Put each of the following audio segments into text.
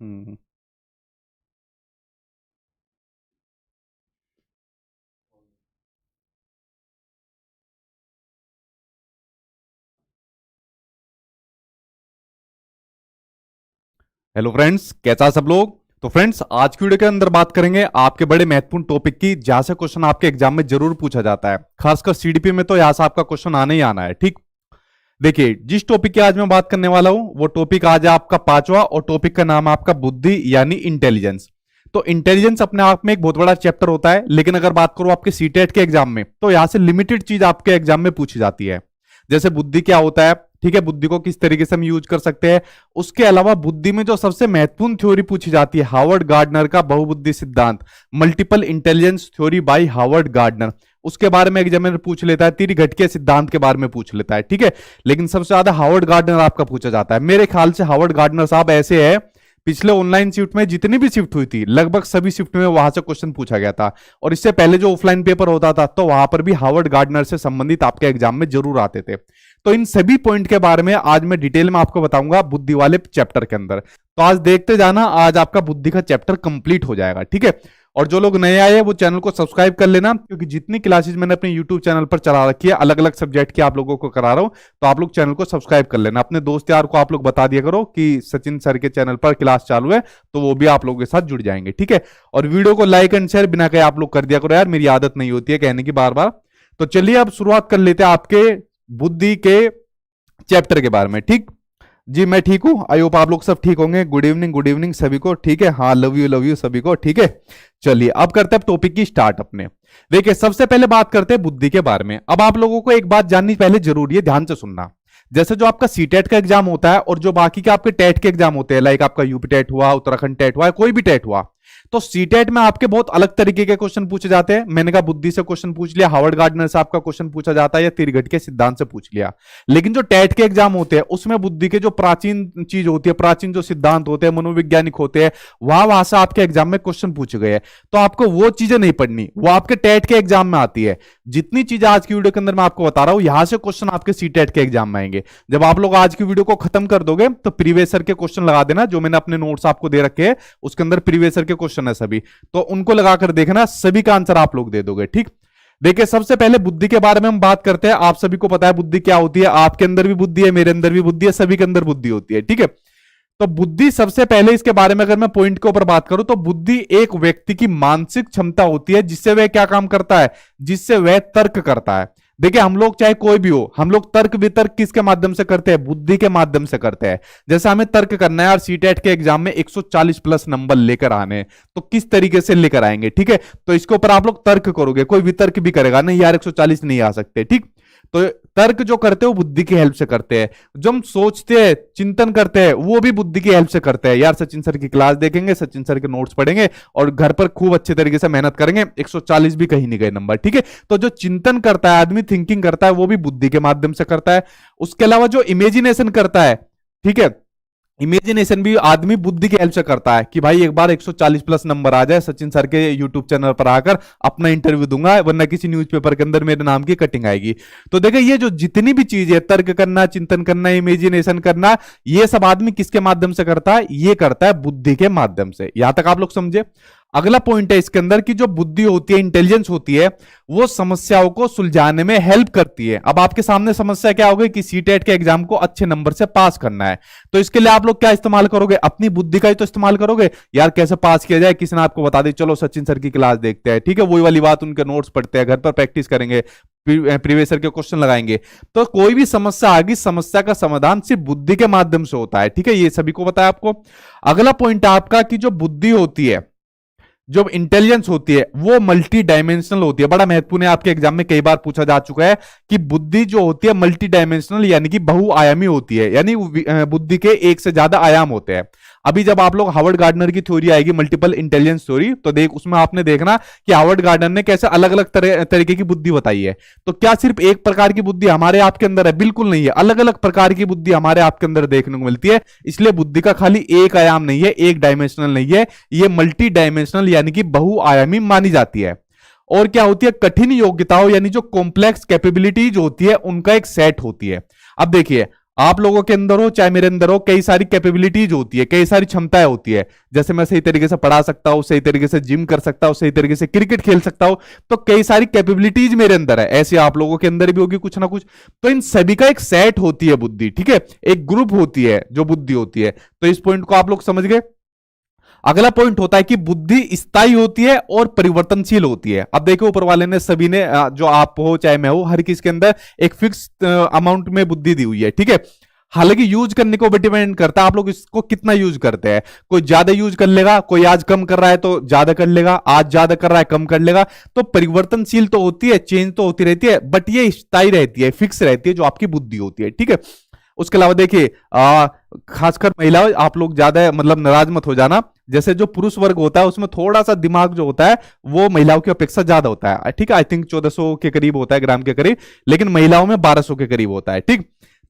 हम्म। Hello friends, कैसा सब लोग। तो फ्रेंड्स, आज की वीडियो के अंदर बात करेंगे आपके बड़े महत्वपूर्ण टॉपिक की, जहां से क्वेश्चन आपके एग्जाम में जरूर पूछा जाता है। खासकर सीडीपी में तो यहां से आपका क्वेश्चन आना ही आना है। ठीक, देखिए जिस टॉपिक की आज मैं बात करने वाला हूं वो टॉपिक आज है आपका पांचवा, और टॉपिक का नाम है आपका बुद्धि यानी इंटेलिजेंस। तो इंटेलिजेंस अपने आप में एक बहुत बड़ा चैप्टर होता है, लेकिन अगर बात करूं आपके सीटेट के एग्जाम में तो यहां से लिमिटेड चीज आपके एग्जाम में पूछी जाती है। जैसे बुद्धि क्या होता है, ठीक है, बुद्धि को किस तरीके से हम यूज कर सकते हैं। उसके अलावा बुद्धि में जो सबसे महत्वपूर्ण थ्योरी पूछी जाती है, हार्वर्ड गार्डनर का बहुबुद्धि सिद्धांत, multiple intelligence theory by Harvard gardener, उसके बारे में एग्जामिनर पूछ लेता है। त्रिघटकीय सिद्धांत के बारे में पूछ लेता है, ठीक है। लेकिन सबसे ज्यादा हार्वर्ड गार्डनर आपका पूछा जाता है। मेरे ख्याल से हार्वर्ड गार्डनर साहब ऐसे है, पिछले ऑनलाइन शिफ्ट में जितनी भी शिफ्ट हुई थी लगभग सभी शिफ्ट में वहां से क्वेश्चन पूछा गया था। और इससे पहले जो ऑफलाइन पेपर होता था तो वहां पर भी हार्वर्ड गार्डनर से संबंधित आपके एग्जाम में जरूर आते थे। तो इन सभी पॉइंट के बारे में आज मैं डिटेल में आपको बताऊंगा बुद्धि वाले चैप्टर के अंदर। तो आज देखते जाना, आज आपका बुद्धि का चैप्टर कंप्लीट हो जाएगा, ठीक है। और जो लोग नए आए हैं वो चैनल को सब्सक्राइब कर लेना, क्योंकि जितनी क्लासेस मैंने अपने यूट्यूब चैनल पर चला रखी है, अलग अलग सब्जेक्ट की आप लोगों को करा रहा हूं, तो आप लोग चैनल को सब्सक्राइब कर लेना। अपने दोस्त यार को आप लोग बता दिया करो कि सचिन सर के चैनल पर क्लास चालू है, तो वो भी आप लोगों के साथ जुड़ जाएंगे, ठीक है। और वीडियो को लाइक एंड शेयर बिना कहे आप लोग कर दिया करो यार, मेरी आदत नहीं होती है कहने की बार बार। तो चलिए अब शुरुआत कर लेते हैं आपके बुद्धि के चैप्टर के बारे में। ठीक जी, मैं ठीक हूं, आई होप आप लोग सब ठीक होंगे। गुड इवनिंग सभी को, ठीक है। हाँ, लव यू सभी को, ठीक है। चलिए अब करते हैं टॉपिक की स्टार्ट अपने। देखिए सबसे पहले बात करते हैं बुद्धि के बारे में। अब आप लोगों को एक बात जाननी पहले जरूरी है, ध्यान से सुनना। जैसे जो आपका सीटेट का एग्जाम होता है और जो बाकी के आपके टेट के एग्जाम होते हैं, लाइक आपका यूपी टेट हुआ, उत्तराखंड टेट हुआ, कोई भी टेट हुआ, तो सीटेट में आपके बहुत अलग तरीके के क्वेश्चन पूछे जाते हैं। मैंने कहा बुद्धि से क्वेश्चन पूछ लिया, हार्वर्ड गार्डनर से आपका क्वेश्चन पूछा जाता है, या त्रिघटकीय सिद्धांत से पूछ लिया। लेकिन जो टेट के एग्जाम होते हैं उसमें बुद्धि के जो प्राचीन चीज होती है, प्राचीन जो सिद्धांत होते हैं, मनोवैज्ञानिक होते हैं, वहां से आपके एग्जाम में क्वेश्चन पूछे गए हैं। तो आपको वो चीजें नहीं पढ़नी, वो आपके टेट के एग्जाम में आती है। जितनी चीजें आज की वीडियो के अंदर मैं आपको बता रहा हूं, यहां से क्वेश्चन आपके सीटेट के एग्जाम में आएंगे। जब आप लोग आज की वीडियो को खत्म कर दोगे तो प्रीवियस ईयर के क्वेश्चन लगा देना, जो मैंने अपने नोट्स आपको दे रखे हैं उसके अंदर प्रीवियस ईयर के क्वेश्चन है सभी, तो उनको लगाकर देखना, सभी का आंसर आप लोग दे दोगे, ठीक। देखिए सबसे पहले बुद्धि के बारे में हम बात करते हैं। आप सभी को पता है बुद्धि क्या होती है, आपके अंदर भी बुद्धि है, मेरे अंदर भी बुद्धि है, सभी के अंदर बुद्धि होती है, ठीक है। तो बुद्धि, सबसे पहले इसके बारे में अगर मैं पॉइंट के ऊपर बात करूं तो बुद्धि एक व्यक्ति की मानसिक क्षमता होती है, जिससे वह क्या काम करता है, जिससे वह तर्क करता है। देखिए हम लोग चाहे कोई भी हो, हम लोग तर्क वितर्क किसके माध्यम से करते हैं, बुद्धि के माध्यम से करते हैं। जैसे हमें तर्क करना है यार, सीटेट के एग्जाम में 140 प्लस नंबर लेकर आने हैं, तो किस तरीके से लेकर आएंगे, ठीक है। तो इसके ऊपर आप लोग तर्क करोगे, कोई वितर्क भी करेगा, नहीं यार 140 नहीं आ सकते, ठीक। तो तर्क जो करते हैं वो बुद्धि की हेल्प से करते हैं। जो हम सोचते हैं, चिंतन करते हैं, वो भी बुद्धि की हेल्प से करते हैं। यार सचिन सर की क्लास देखेंगे, सचिन सर के नोट्स पढ़ेंगे और घर पर खूब अच्छे तरीके से मेहनत करेंगे, 140 भी कहीं नहीं गए नंबर, ठीक है। तो जो चिंतन करता है आदमी, थिंकिंग करता है, वो भी बुद्धि के माध्यम से करता है। उसके अलावा जो इमेजिनेशन करता है, ठीक है, इमेजिनेशन भी आदमी बुद्धि की हेल्प से करता है कि भाई एक बार 140 प्लस नंबर आ जाए, सचिन सर के यूट्यूब चैनल पर आकर अपना इंटरव्यू दूंगा, वरना किसी न्यूज़पेपर के अंदर मेरे नाम की कटिंग आएगी। तो देखिए ये जो जितनी भी चीज है, तर्क करना, चिंतन करना, इमेजिनेशन करना, ये सब आदमी किसके माध्यम से करता है, ये करता है बुद्धि के माध्यम से। यहां तक आप लोग समझे। अगला पॉइंट है इसके अंदर की जो बुद्धि होती है, इंटेलिजेंस होती है, वो समस्याओं को सुलझाने में हेल्प करती है। अब आपके सामने समस्या क्या होगी कि सीटेट के एग्जाम को अच्छे नंबर से पास करना है, तो इसके लिए आप लोग क्या इस्तेमाल करोगे, अपनी बुद्धि का ही तो इस्तेमाल करोगे। यार कैसे पास किया जाए, किसी ने आपको बता दी, चलो सचिन सर की क्लास देखते हैं, ठीक है, वही वाली बात, उनके नोट्स पढ़ते हैं, घर पर प्रैक्टिस करेंगे, प्रीवियस ईयर के क्वेश्चन लगाएंगे। तो कोई भी समस्या आ गई, समस्या का समाधान सिर्फ बुद्धि के माध्यम से होता है, ठीक है, ये सभी को पता है आपको। अगला पॉइंट है आपका कि जो बुद्धि होती है, जो इंटेलिजेंस होती है, वो मल्टी डायमेंशनल होती है। बड़ा महत्वपूर्ण है, आपके एग्जाम में कई बार पूछा जा चुका है कि बुद्धि जो होती है मल्टी डायमेंशनल यानी कि बहुआयामी होती है, यानी बुद्धि के एक से ज्यादा आयाम होते हैं। अभी जब आप लोग हार्वर्ड गार्डनर की थ्योरी आएगी, मल्टीपल इंटेलिजेंस थ्योरी, तो देख उसमें आपने देखना कि हार्वर्ड गार्डनर ने कैसे अलग अलग तरीके की बुद्धि बताई है। तो क्या सिर्फ एक प्रकार की बुद्धि हमारे आपके अंदर है, बिल्कुल नहीं है, अलग अलग प्रकार की बुद्धि हमारे आपके अंदर देखने को मिलती है। इसलिए बुद्धि का खाली एक आयाम नहीं है, एक डायमेंशनल नहीं है, ये मल्टी डायमेंशनल यानी कि बहुआयामी मानी जाती है। और क्या होती है, कठिन योग्यताओं यानी जो कॉम्प्लेक्स कैपेबिलिटीज होती है, उनका एक सेट होती है। अब देखिए, आप लोगों के अंदर हो चाहे मेरे अंदर हो, कई सारी कैपेबिलिटीज होती है, कई सारी क्षमताएं होती है। जैसे मैं सही तरीके से पढ़ा सकता हूं, सही तरीके से जिम कर सकता हूं, सही तरीके से क्रिकेट खेल सकता हूं, तो कई सारी कैपेबिलिटीज मेरे अंदर है। ऐसे आप लोगों के अंदर भी होगी कुछ ना कुछ। तो इन सभी का एक सेट होती है बुद्धि, ठीक है, एक ग्रुप होती है जो बुद्धि होती है। तो इस पॉइंट को आप लोग समझ गए। अगला पॉइंट होता है कि बुद्धि स्थायी होती है और परिवर्तनशील होती है। अब देखो ऊपर वाले ने सभी ने, जो आप हो चाहे मैं हो, हर किसी के अंदर एक फिक्स अमाउंट में बुद्धि दी हुई है, ठीक है। हालांकि यूज करने को भी डिपेंड करता है आप लोग इसको कितना यूज करते हैं। कोई ज्यादा यूज कर लेगा, कोई आज कम कर रहा है तो ज्यादा कर लेगा, आज ज्यादा कर रहा है कम कर लेगा। तो परिवर्तनशील तो होती है, चेंज तो होती रहती है, बट ये स्थायी रहती है, फिक्स रहती है, जो आपकी बुद्धि होती है, ठीक है। उसके अलावा देखिए, खासकर महिलाओं, आप लोग ज्यादा मतलब नाराज मत हो जाना। जैसे जो पुरुष वर्ग होता है उसमें थोड़ा सा दिमाग जो होता है वो महिलाओं की अपेक्षा ज्यादा होता है, ठीक है। आई थिंक 1400 के करीब होता है, ग्राम के करीब, लेकिन महिलाओं में 1200 के करीब होता है, ठीक।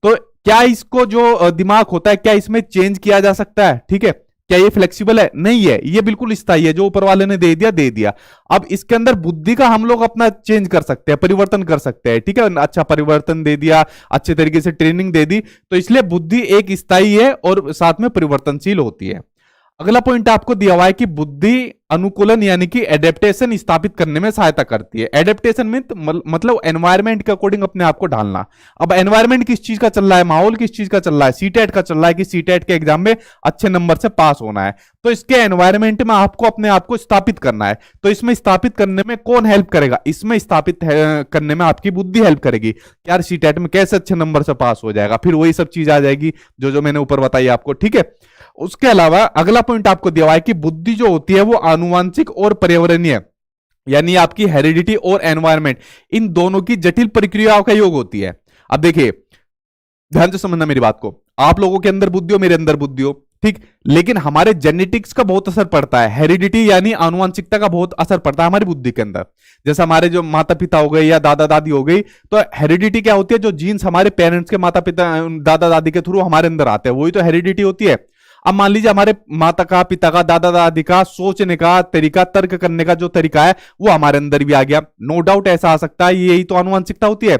तो क्या इसको जो दिमाग होता है, क्या इसमें चेंज किया जा सकता है, ठीक है। क्या ये फ्लेक्सिबल है? नहीं है, ये बिल्कुल स्थायी है, जो ऊपर वाले ने दे दिया दे दिया। अब इसके अंदर बुद्धि का हम लोग अपना चेंज कर सकते हैं, परिवर्तन कर सकते हैं, ठीक है। अच्छा परिवर्तन दे दिया, अच्छे तरीके से ट्रेनिंग दे दी, तो इसलिए बुद्धि एक स्थायी है और साथ में परिवर्तनशील होती है। अगला पॉइंट आपको दिया हुआ है कि बुद्धि अनुकूलन यानी कि एडेप्टेशन स्थापित करने में सहायता करती है। एडेप्टेशन में मतलब एनवायरनमेंट के अकॉर्डिंग अपने आप को ढालना। अब एनवायरनमेंट किस चीज का चल रहा है, माहौल किस चीज का चल रहा है, सीटेट का चल रहा है कि सीटेट के एग्जाम में अच्छे नंबर से पास होना है, तो इसके एनवायरनमेंट में आपको अपने आप को स्थापित करना है। तो इसमें स्थापित करने में कौन हेल्प करेगा? इसमें स्थापित करने में आपकी बुद्धि हेल्प करेगी। यार सीटेट में कैसे अच्छे नंबर से पास हो जाएगा, फिर वही सब चीज आ जाएगी जो जो मैंने ऊपर बताई आपको, ठीक है। उसके अलावा अगला पॉइंट आपको दिया हुआ है कि बुद्धि जो होती है वो आनुवांशिक और पर्यावरणीय, यानी आपकी हेरिडिटी और एनवायरनमेंट, इन दोनों की जटिल प्रक्रियाओं का योग होती है। अब देखिए, ध्यान से समझना मेरी बात को। आप लोगों के अंदर बुद्धि हो, मेरे अंदर बुद्धि हो, ठीक, लेकिन हमारे जेनेटिक्स का बहुत असर पड़ता है, हेरिडिटी यानी आनुवंशिकता का बहुत असर पड़ता है हमारी बुद्धि के अंदर। जैसे हमारे जो माता पिता हो गए या दादा दादी हो गई, तो हेरिडिटी क्या होती है? जो जीन्स हमारे पेरेंट्स के माता पिता दादा दादी के थ्रू हमारे अंदर आते हैं, वही तो हेरिडिटी होती है। अब मान लीजिए हमारे माता का, पिता का, दादा दादी का सोचने का तरीका, तर्क करने का जो तरीका है वो हमारे अंदर भी आ गया, नो डाउट ऐसा आ सकता है, यही तो आनुवंशिकता होती है।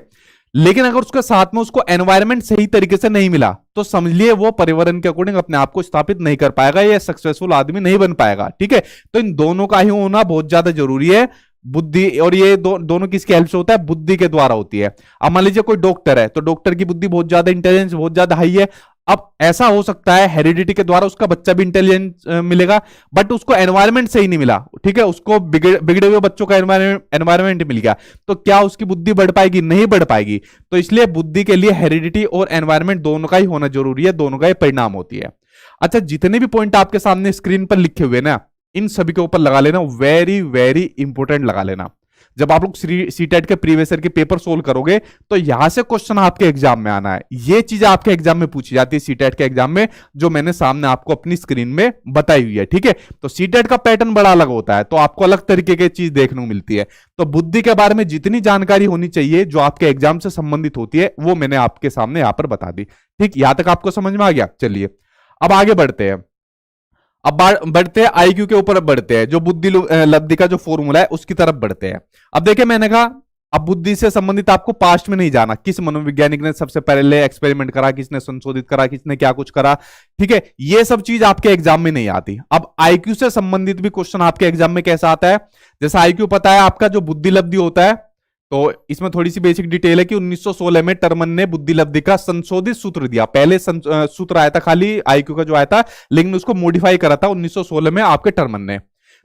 लेकिन अगर उसके साथ में उसको एनवायरनमेंट सही तरीके से नहीं मिला तो समझिए वो पर्यावरण के अकॉर्डिंग अपने आप को स्थापित नहीं कर पाएगा, या सक्सेसफुल आदमी नहीं बन पाएगा, ठीक है। तो इन दोनों का ही होना बहुत ज्यादा जरूरी है, बुद्धि, और ये दोनों किसकी हेल्प से होता है? बुद्धि के द्वारा होती है। अब मान लीजिए कोई डॉक्टर है, तो डॉक्टर की बुद्धि बहुत ज्यादा, इंटेलिजेंस बहुत ज्यादा हाई है। अब ऐसा हो सकता है हेरिडिटी के द्वारा उसका बच्चा भी इंटेलिजेंट मिलेगा, बट उसको एनवायरनमेंट सही नहीं मिला, ठीक है, उसको बिगड़े हुए बच्चों का एनवायरनमेंट मिल गया, तो क्या उसकी बुद्धि बढ़ पाएगी? नहीं बढ़ पाएगी। तो इसलिए बुद्धि के लिए हेरिडिटी और एनवायरनमेंट दोनों का ही होना जरूरी है, दोनों का ही परिणाम होती है। अच्छा, जितने भी पॉइंट आपके सामने स्क्रीन पर लिखे हुए ना, इन सभी के ऊपर लगा लेना, वेरी वेरी इंपॉर्टेंट लगा लेना। जब आप लोग सीटेट के प्रीवियस ईयर के पेपर सोल्व करोगे तो यहां से क्वेश्चन आपके एग्जाम में आना है। ये चीज आपके एग्जाम में पूछी जाती है सीटेट के एग्जाम में, जो मैंने सामने आपको अपनी स्क्रीन में बताई हुई है, ठीक है। तो सीटेट का पैटर्न बड़ा अलग होता है, तो आपको अलग तरीके की चीज देखने को मिलती है। तो बुद्धि के बारे में जितनी जानकारी होनी चाहिए जो आपके एग्जाम से संबंधित होती है, वो मैंने आपके सामने यहां पर बता दी, ठीक। यहां तक आपको समझ में आ गया? चलिए अब आगे बढ़ते हैं। अब बढ़ते हैं आईक्यू के ऊपर, बढ़ते हैं जो बुद्धि लब्धि का जो फॉर्मूला है उसकी तरफ बढ़ते हैं। अब देखिए, मैंने कहा अब बुद्धि से संबंधित आपको पास्ट में नहीं जाना, किस मनोवैज्ञानिक ने सबसे पहले एक्सपेरिमेंट करा, किसने संशोधित करा, किसने क्या कुछ करा, ठीक है, ये सब चीज आपके एग्जाम में नहीं आती। अब आईक्यू से संबंधित भी क्वेश्चन आपके एग्जाम में कैसा आता है? जैसे आईक्यू पता है आपका जो बुद्धि लब्धि होता है, तो इसमें थोड़ी सी बेसिक डिटेल है कि 1916 में टर्मन ने बुद्धि लब्धि का संशोधित सूत्र दिया। पहले सूत्र आया था खाली आईक्यू का जो आया था, लेकिन उसको मॉडिफाई करा था 1916 में आपके टर्मन ने।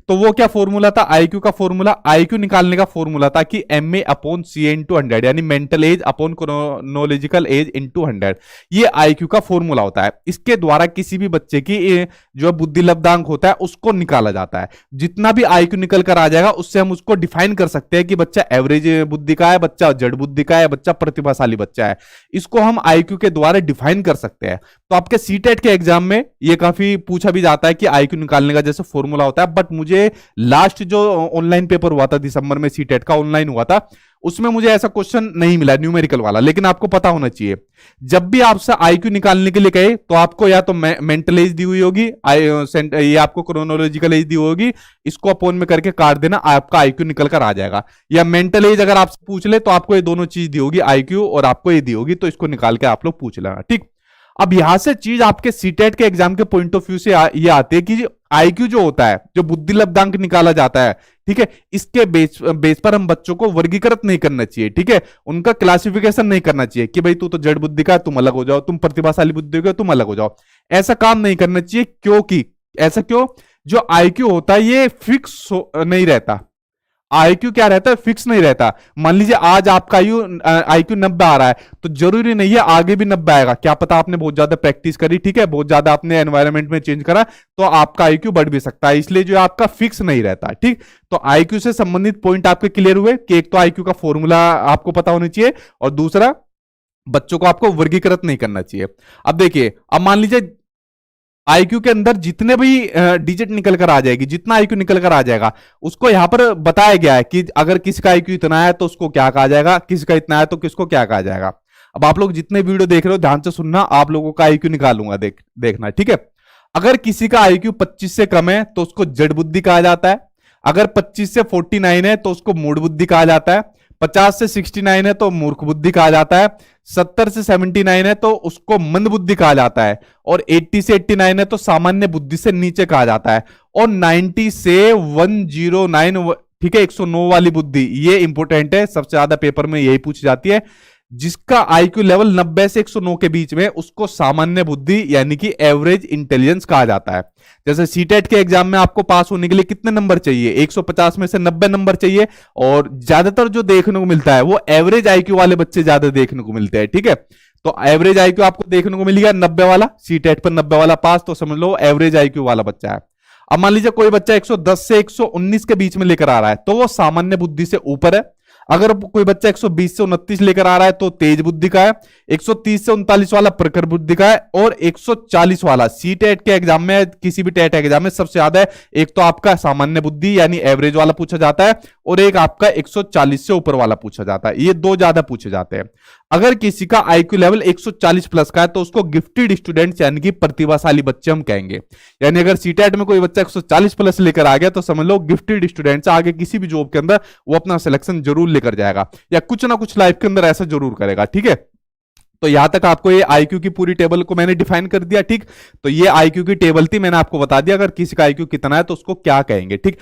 तो वो क्या फॉर्मूला था आईक्यू का? फॉर्मूला, आईक्यू निकालने का फॉर्मूला था कि MA अपॉन CA इंटू 100, यानी mental as upon chronological age into 100। ये आईक्यू का फॉर्मूला होता है। इसके द्वारा किसी भी बच्चे की जो बुद्धि लब्धांक होता है उसको निकाला जाता है। जितना भी आईक्यू निकल कर आ जाएगा उससे हम उसको डिफाइन कर सकते हैं कि बच्चा एवरेज बुद्धि का है, बच्चा जड़ बुद्धि का है, बच्चा प्रतिभाशाली बच्चा है। इसको हम आईक्यू के द्वारा डिफाइन कर सकते हैं। तो आपके सीटेट के एग्जाम में ये काफी पूछा भी जाता है कि आईक्यू निकालने का जैसे फॉर्मूला होता है, बट मुझे लास्ट जो ऑनलाइन पेपर हुआ था दिसंबर में, सीटेट का ऑनलाइन हुआ था, उसमें मुझे ऐसा क्वेश्चन नहीं मिला न्यूमेरिकल वाला। लेकिन आपको पता होना चाहिए, जब भी आपसे आईक्यू निकालने के लिए कहे तो आपको या तो मेंटल एज दी हुई होगी, ये आपको क्रोनोलॉजिकल एज दी होगी, इसको अपोन में करके काट देना, आपका आईक्यू निकल कर आ जाएगा। या मेंटल एज अगर आपसे पूछ ले तो आपको ये दोनों चीज दी होगी, आईक्यू और आपको ये दी होगी, तो इसको निकाल के आप लोग पूछ लेना, ठीक। अब यहां से चीज आपके सीटेट के एग्जाम के पॉइंट ऑफ व्यू से ये आती है कि आईक्यू जो होता है, जो बुद्धि लब्धांक निकाला जाता है, ठीक है, इसके बेस पर हम बच्चों को वर्गीकृत नहीं करना चाहिए, ठीक है, उनका क्लासिफिकेशन नहीं करना चाहिए कि भाई तू तो जड़ बुद्धि का, तुम अलग हो जाओ, तुम प्रतिभाशाली बुद्धि का, तुम अलग हो जाओ। ऐसा काम नहीं करना चाहिए। क्योंकि ऐसा क्यों? जो आईक्यू होता है ये फिक्स नहीं रहता। आईक्यू क्या रहता है? फिक्स नहीं रहता। मान लीजिए आज आपका आईक्यू 90 आ रहा है, तो जरूरी नहीं है आगे भी 90 आएगा। क्या पता आपने बहुत ज्यादा प्रैक्टिस करी, ठीक है, बहुत ज्यादा आपने एनवायरनमेंट में चेंज करा, तो आपका आईक्यू बढ़ भी सकता है। इसलिए जो आपका फिक्स नहीं रहता, ठीक। तो आईक्यू से संबंधित पॉइंट आपके क्लियर हुए कि एक तो आईक्यू का फॉर्मूला आपको पता होना चाहिए, और दूसरा बच्चों को आपको वर्गीकृत नहीं करना चाहिए। अब देखिए, अब मान लीजिए आईक्यू के अंदर जितने भी डिजिट निकल कर आ जाएगी, जितना आईक्यू निकल कर आ जाएगा, उसको यहां पर बताया गया है कि अगर किसी का आईक्यू इतना है तो उसको क्या कहा जाएगा, किसी का इतना है तो किसको क्या कहा जाएगा। अब आप लोग जितने वीडियो देख रहे हो ध्यान से सुनना, आप लोगों का आईक्यू निकालूंगा, देखना, ठीक है। अगर किसी का आईक्यू 25 से कम है तो उसको जड़ बुद्धि कहा जाता है। अगर 25 से 49 है तो उसको मूढ़ बुद्धि कहा जाता है। 50 से 69 है तो मूर्ख बुद्धि कहा जाता है। 70 से 79 है तो उसको मंद बुद्धि कहा जाता है। और 80 से 89 है तो सामान्य बुद्धि से नीचे कहा जाता है। और 90 से 109, ठीक है, 109 वाली बुद्धि, ये इंपॉर्टेंट है, सबसे ज्यादा पेपर में यही पूछी जाती है। जिसका आईक्यू लेवल 90 से 109 के बीच में, उसको सामान्य बुद्धि यानी कि एवरेज इंटेलिजेंस कहा जाता है। जैसे सीटेट के एग्जाम में आपको पास होने के लिए कितने नंबर चाहिए? 150 में से 90 नंबर चाहिए। और ज्यादातर जो देखने को मिलता है वो एवरेज आईक्यू वाले बच्चे ज्यादा देखने को मिलते हैं, ठीक है। तो एवरेज आईक्यू आपको देखने को मिलेगा 90 वाला, सीटेट पर 90 वाला पास, तो समझ लो एवरेज आईक्यू वाला बच्चा है। अब मान लीजिए कोई बच्चा 110 से 119 के बीच में लेकर आ रहा है, तो वो सामान्य बुद्धि से ऊपर है। अगर कोई बच्चा 120 से 29 लेकर आ रहा है तो तेज बुद्धि का है। 130 से 39 वाला प्रखर बुद्धि का है। और 140 वाला सीटेट के एग्जाम में, किसी भी टेट एग्जाम में सबसे ज्यादा है। एक तो आपका सामान्य बुद्धि यानी एवरेज वाला पूछा जाता है, और एक आपका 140 से ऊपर वाला पूछा जाता है। ये दो ज्यादा पूछे जाते हैं। अगर किसी का आईक्यू लेवल 140 प्लस का है तो उसको गिफ्टेड स्टूडेंट्स यानी कि प्रतिभाशाली बच्चे हम कहेंगे। यानी अगर सीटेट में कोई बच्चा 140 प्लस लेकर आ गया तो समझ लो गिफ्टेड स्टूडेंट्स, आगे किसी भी जॉब के अंदर वो अपना सिलेक्शन जरूर लेकर जाएगा, या कुछ ना कुछ लाइफ के अंदर ऐसा जरूर करेगा, ठीक है। तो यहां तक आपको ये आईक्यू की पूरी टेबल को मैंने डिफाइन कर दिया, ठीक। तो ये आईक्यू की टेबल थी, मैंने आपको बता दिया अगर किसी का आईक्यू कितना है तो उसको क्या कहेंगे, ठीक।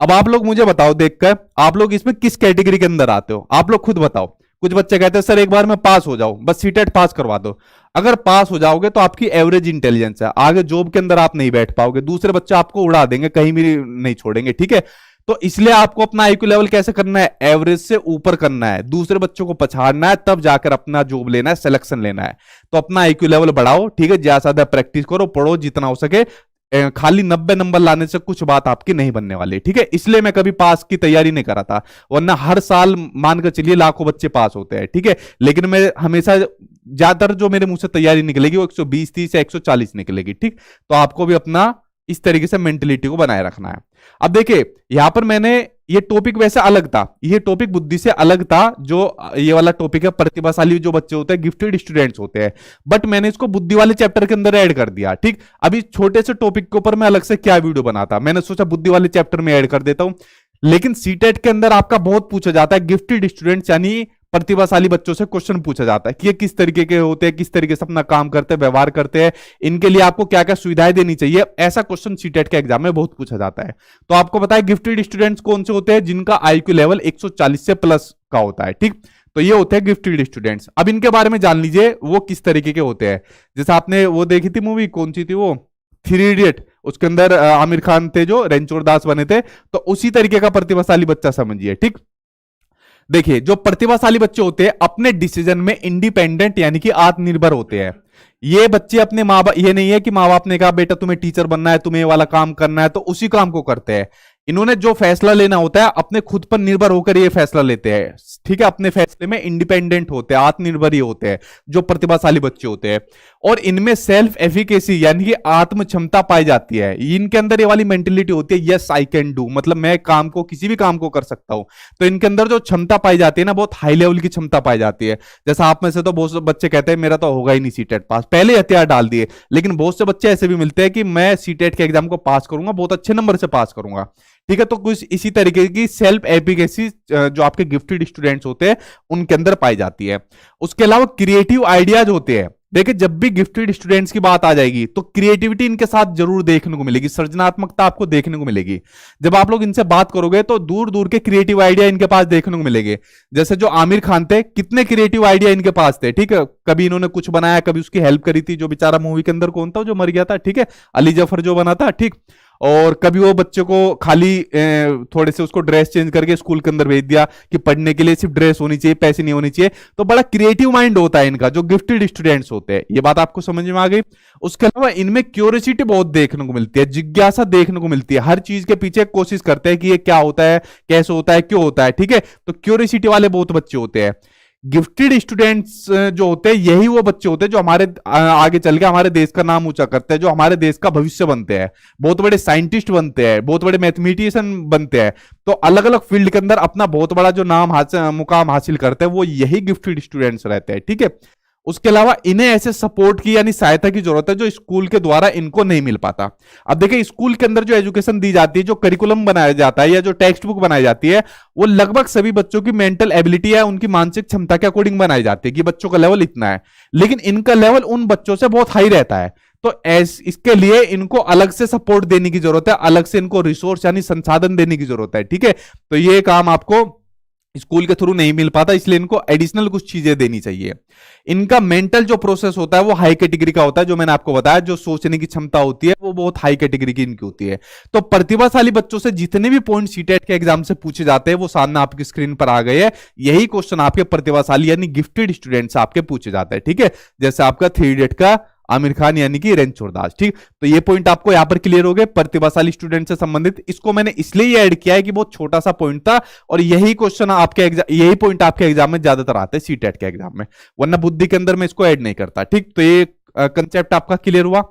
अब आप लोग मुझे बताओ, देखकर आप लोग इसमें किस कैटेगरी के अंदर आते हो, आप लोग खुद बताओ। कुछ बच्चे कहते हैं सर एक बार में पास हो जाओ, बस सीटेट पास करवा दो। अगर पास हो जाओगे तो आपकी एवरेज इंटेलिजेंस है, आगे जॉब के अंदर आप नहीं बैठ पाओगे, दूसरे बच्चे आपको उड़ा देंगे, कहीं भी नहीं छोड़ेंगे, ठीक है। तो इसलिए आपको अपना आईक्यू लेवल कैसे करना है? एवरेज से ऊपर करना है, दूसरे बच्चों को पछाड़ना है, तब जाकर अपना जॉब लेना है, सिलेक्शन लेना है। तो अपना आईक्यू लेवल बढ़ाओ, ठीक है, ज्यादा ज्यादा प्रैक्टिस करो, पढ़ो जितना हो सके। खाली 90 नंबर लाने से कुछ बात आपकी नहीं बनने वाली, ठीक है। इसलिए मैं कभी पास की तैयारी नहीं करा था, वरना हर साल मानकर चलिए लाखों बच्चे पास होते हैं, ठीक है। लेकिन मैं हमेशा, ज्यादातर जो मेरे मुंह से तैयारी निकलेगी वो 120, 30 या 140 निकलेगी, ठीक। तो आपको भी अपना इस तरीके से मेंटेलिटी को बनाए रखना है। अब देखिए यहां पर मैंने, ये टॉपिक वैसे अलग था, ये टॉपिक बुद्धि से अलग था, जो ये वाला टॉपिक है प्रतिभाशाली जो बच्चे होते हैं, गिफ्टेड स्टूडेंट्स होते हैं, बट मैंने इसको बुद्धि वाले चैप्टर के अंदर ऐड कर दिया, ठीक। अभी छोटे से टॉपिक के ऊपर मैं अलग से क्या वीडियो बनाता, मैंने सोचा बुद्धि वाले चैप्टर में ऐड कर देता हूं। लेकिन सीटेट के अंदर आपका बहुत पूछा जाता है, गिफ्टेड स्टूडेंट्स यानी प्रतिभाशाली बच्चों से क्वेश्चन पूछा जाता है कि ये किस तरीके के होते हैं, किस तरीके से अपना काम करते हैं, व्यवहार करते हैं, इनके लिए आपको क्या क्या सुविधाएं देनी चाहिए। ऐसा क्वेश्चन सीटेट के एग्जाम में बहुत पूछा जाता है। तो आपको पता है गिफ्टेड स्टूडेंट्स कौन से होते हैं? जिनका आईक्यू लेवल 140 से प्लस का होता है, ठीक। तो ये होते हैं गिफ्टेड स्टूडेंट्स। अब इनके बारे में जान लीजिए वो किस तरीके के होते हैं। जैसे आपने वो देखी थी मूवी, कौन सी थी वो, 3 इडियट, उसके अंदर आमिर खान थे जो रणछोड़ दास बने थे, तो उसी तरीके का प्रतिभाशाली बच्चा समझिए, ठीक। देखिए जो प्रतिभाशाली बच्चे होते हैं अपने डिसीजन में इंडिपेंडेंट यानी कि आत्मनिर्भर होते हैं। ये बच्चे अपने माँ बाप, ये नहीं है कि माँ बाप ने कहा बेटा तुम्हें टीचर बनना है, तुम्हें ये वाला काम करना है, तो उसी काम को करते हैं। इन्होंने जो फैसला लेना होता है अपने खुद पर निर्भर होकर ये फैसला लेते हैं, ठीक है। अपने फैसले में इंडिपेंडेंट होते हैं, आत्मनिर्भर ही होते हैं जो प्रतिभाशाली बच्चे होते हैं। और इनमें सेल्फ एफिकेसी यानी कि आत्म क्षमता पाई जाती है। इनके अंदर ये वाली मेंटेलिटी होती है, यस आई कैन डू, मतलब मैं काम को, किसी भी काम को कर सकता हूं। तो इनके अंदर जो क्षमता पाई जाती है ना, बहुत हाई लेवल की क्षमता पाई जाती है। जैसा आप में से तो बहुत से बच्चे कहते हैं मेरा तो होगा ही नहीं सीटेट पास, पहले हथियार डाल दिए। लेकिन बहुत से बच्चे ऐसे भी मिलते हैं कि मैं सीटेट के एग्जाम को पास करूंगा, बहुत अच्छे नंबर से पास करूंगा, ठीक है। तो कुछ इसी तरीके की सेल्फ एफिकेसी जो आपके गिफ्टेड स्टूडेंट्स होते हैं उनके अंदर पाई जाती है। उसके अलावा क्रिएटिव आइडियाज होते हैं। देखिए जब भी गिफ्टेड स्टूडेंट्स की बात आ जाएगी तो क्रिएटिविटी इनके साथ जरूर देखने को मिलेगी, सृजनात्मकता आपको देखने को मिलेगी। जब आप लोग इनसे बात करोगे तो दूर दूर के क्रिएटिव आइडिया इनके पास देखने को मिलेंगे। जैसे जो आमिर खान थे, कितने क्रिएटिव आइडिया इनके पास थे, ठीक है। कभी इन्होंने कुछ बनाया, कभी उसकी हेल्प करी थी, जो बेचारा मूवी के अंदर कौन था जो मर गया था, ठीक है, अली जफर जो बना था, ठीक। और कभी वो बच्चे को खाली थोड़े से उसको ड्रेस चेंज करके स्कूल के अंदर भेज दिया कि पढ़ने के लिए सिर्फ ड्रेस होनी चाहिए, पैसे नहीं होनी चाहिए। तो बड़ा क्रिएटिव माइंड होता है इनका, जो गिफ्टेड स्टूडेंट्स होते हैं। ये बात आपको समझ में आ गई। उसके अलावा इनमें क्यूरियोसिटी बहुत देखने को मिलती है, जिज्ञासा देखने को मिलती है। हर चीज के पीछे कोशिश करते हैं कि ये क्या होता है, कैसे होता है, क्यों होता है, ठीक है। तो क्यूरियोसिटी वाले बहुत बच्चे होते हैं। गिफ्टेड स्टूडेंट्स जो होते हैं यही वो बच्चे होते हैं जो हमारे आगे चल के हमारे देश का नाम ऊंचा करते हैं, जो हमारे देश का भविष्य बनते हैं, बहुत बड़े साइंटिस्ट बनते हैं, बहुत बड़े मैथमेटिशियन बनते हैं। तो अलग अलग फील्ड के अंदर अपना बहुत बड़ा जो नाम मुकाम हासिल करते हैं वो यही गिफ्टेड स्टूडेंट्स रहते हैं, ठीक है। उसके अलावा इन्हें ऐसे सपोर्ट की यानी सहायता की जरूरत है जो स्कूल के द्वारा इनको नहीं मिल पाता। अब देखिए स्कूल के अंदर जो एजुकेशन दी जाती है, जो करिकुलम बनाया जाता है या जो टेक्स्ट बुक बनाई जाती है, वो लगभग सभी बच्चों की मेंटल एबिलिटी है, उनकी मानसिक क्षमता के अकॉर्डिंग बनाई जाती है कि बच्चों का लेवल इतना है। लेकिन इनका लेवल उन बच्चों से बहुत हाई रहता है। तो इसके लिए इनको अलग से सपोर्ट देने की जरूरत है, अलग से इनको रिसोर्स यानी संसाधन देने की जरूरत है, ठीक है। तो ये काम आपको स्कूल के थ्रू नहीं मिल पाता, इसलिए इनको एडिशनल कुछ चीजें देनी चाहिए। इनका मेंटल जो प्रोसेस होता है वो हाई कैटेगरी का होता है, जो मैंने आपको बताया, जो सोचने की क्षमता होती है वो बहुत हाई कैटेगरी की इनकी होती है। तो प्रतिभाशाली बच्चों से जितने भी पॉइंट सीटेट के एग्जाम से पूछे जाते हैं वो सामने आपकी स्क्रीन पर आ गए हैं। यही क्वेश्चन आपके प्रतिभाशाली यानी गिफ्टेड स्टूडेंट्स आपके पूछे जाते हैं, ठीक है। जैसे आपका 3 इडियट का आमिर खान यानी कि रणछोड़ दास, ठीक। तो ये पॉइंट आपको यहां पर क्लियर हो गए प्रतिभाशाली स्टूडेंट से संबंधित। इसको मैंने इसलिए ऐड किया है कि बहुत छोटा सा पॉइंट था और यही क्वेश्चन आपके यही पॉइंट आपके एग्जाम में ज्यादातर आते हैं सीटेट के एग्जाम में, वरना बुद्धि के अंदर मैं इसको ऐड नहीं करता, ठीक। तो ये कंसेप्ट आपका क्लियर हुआ।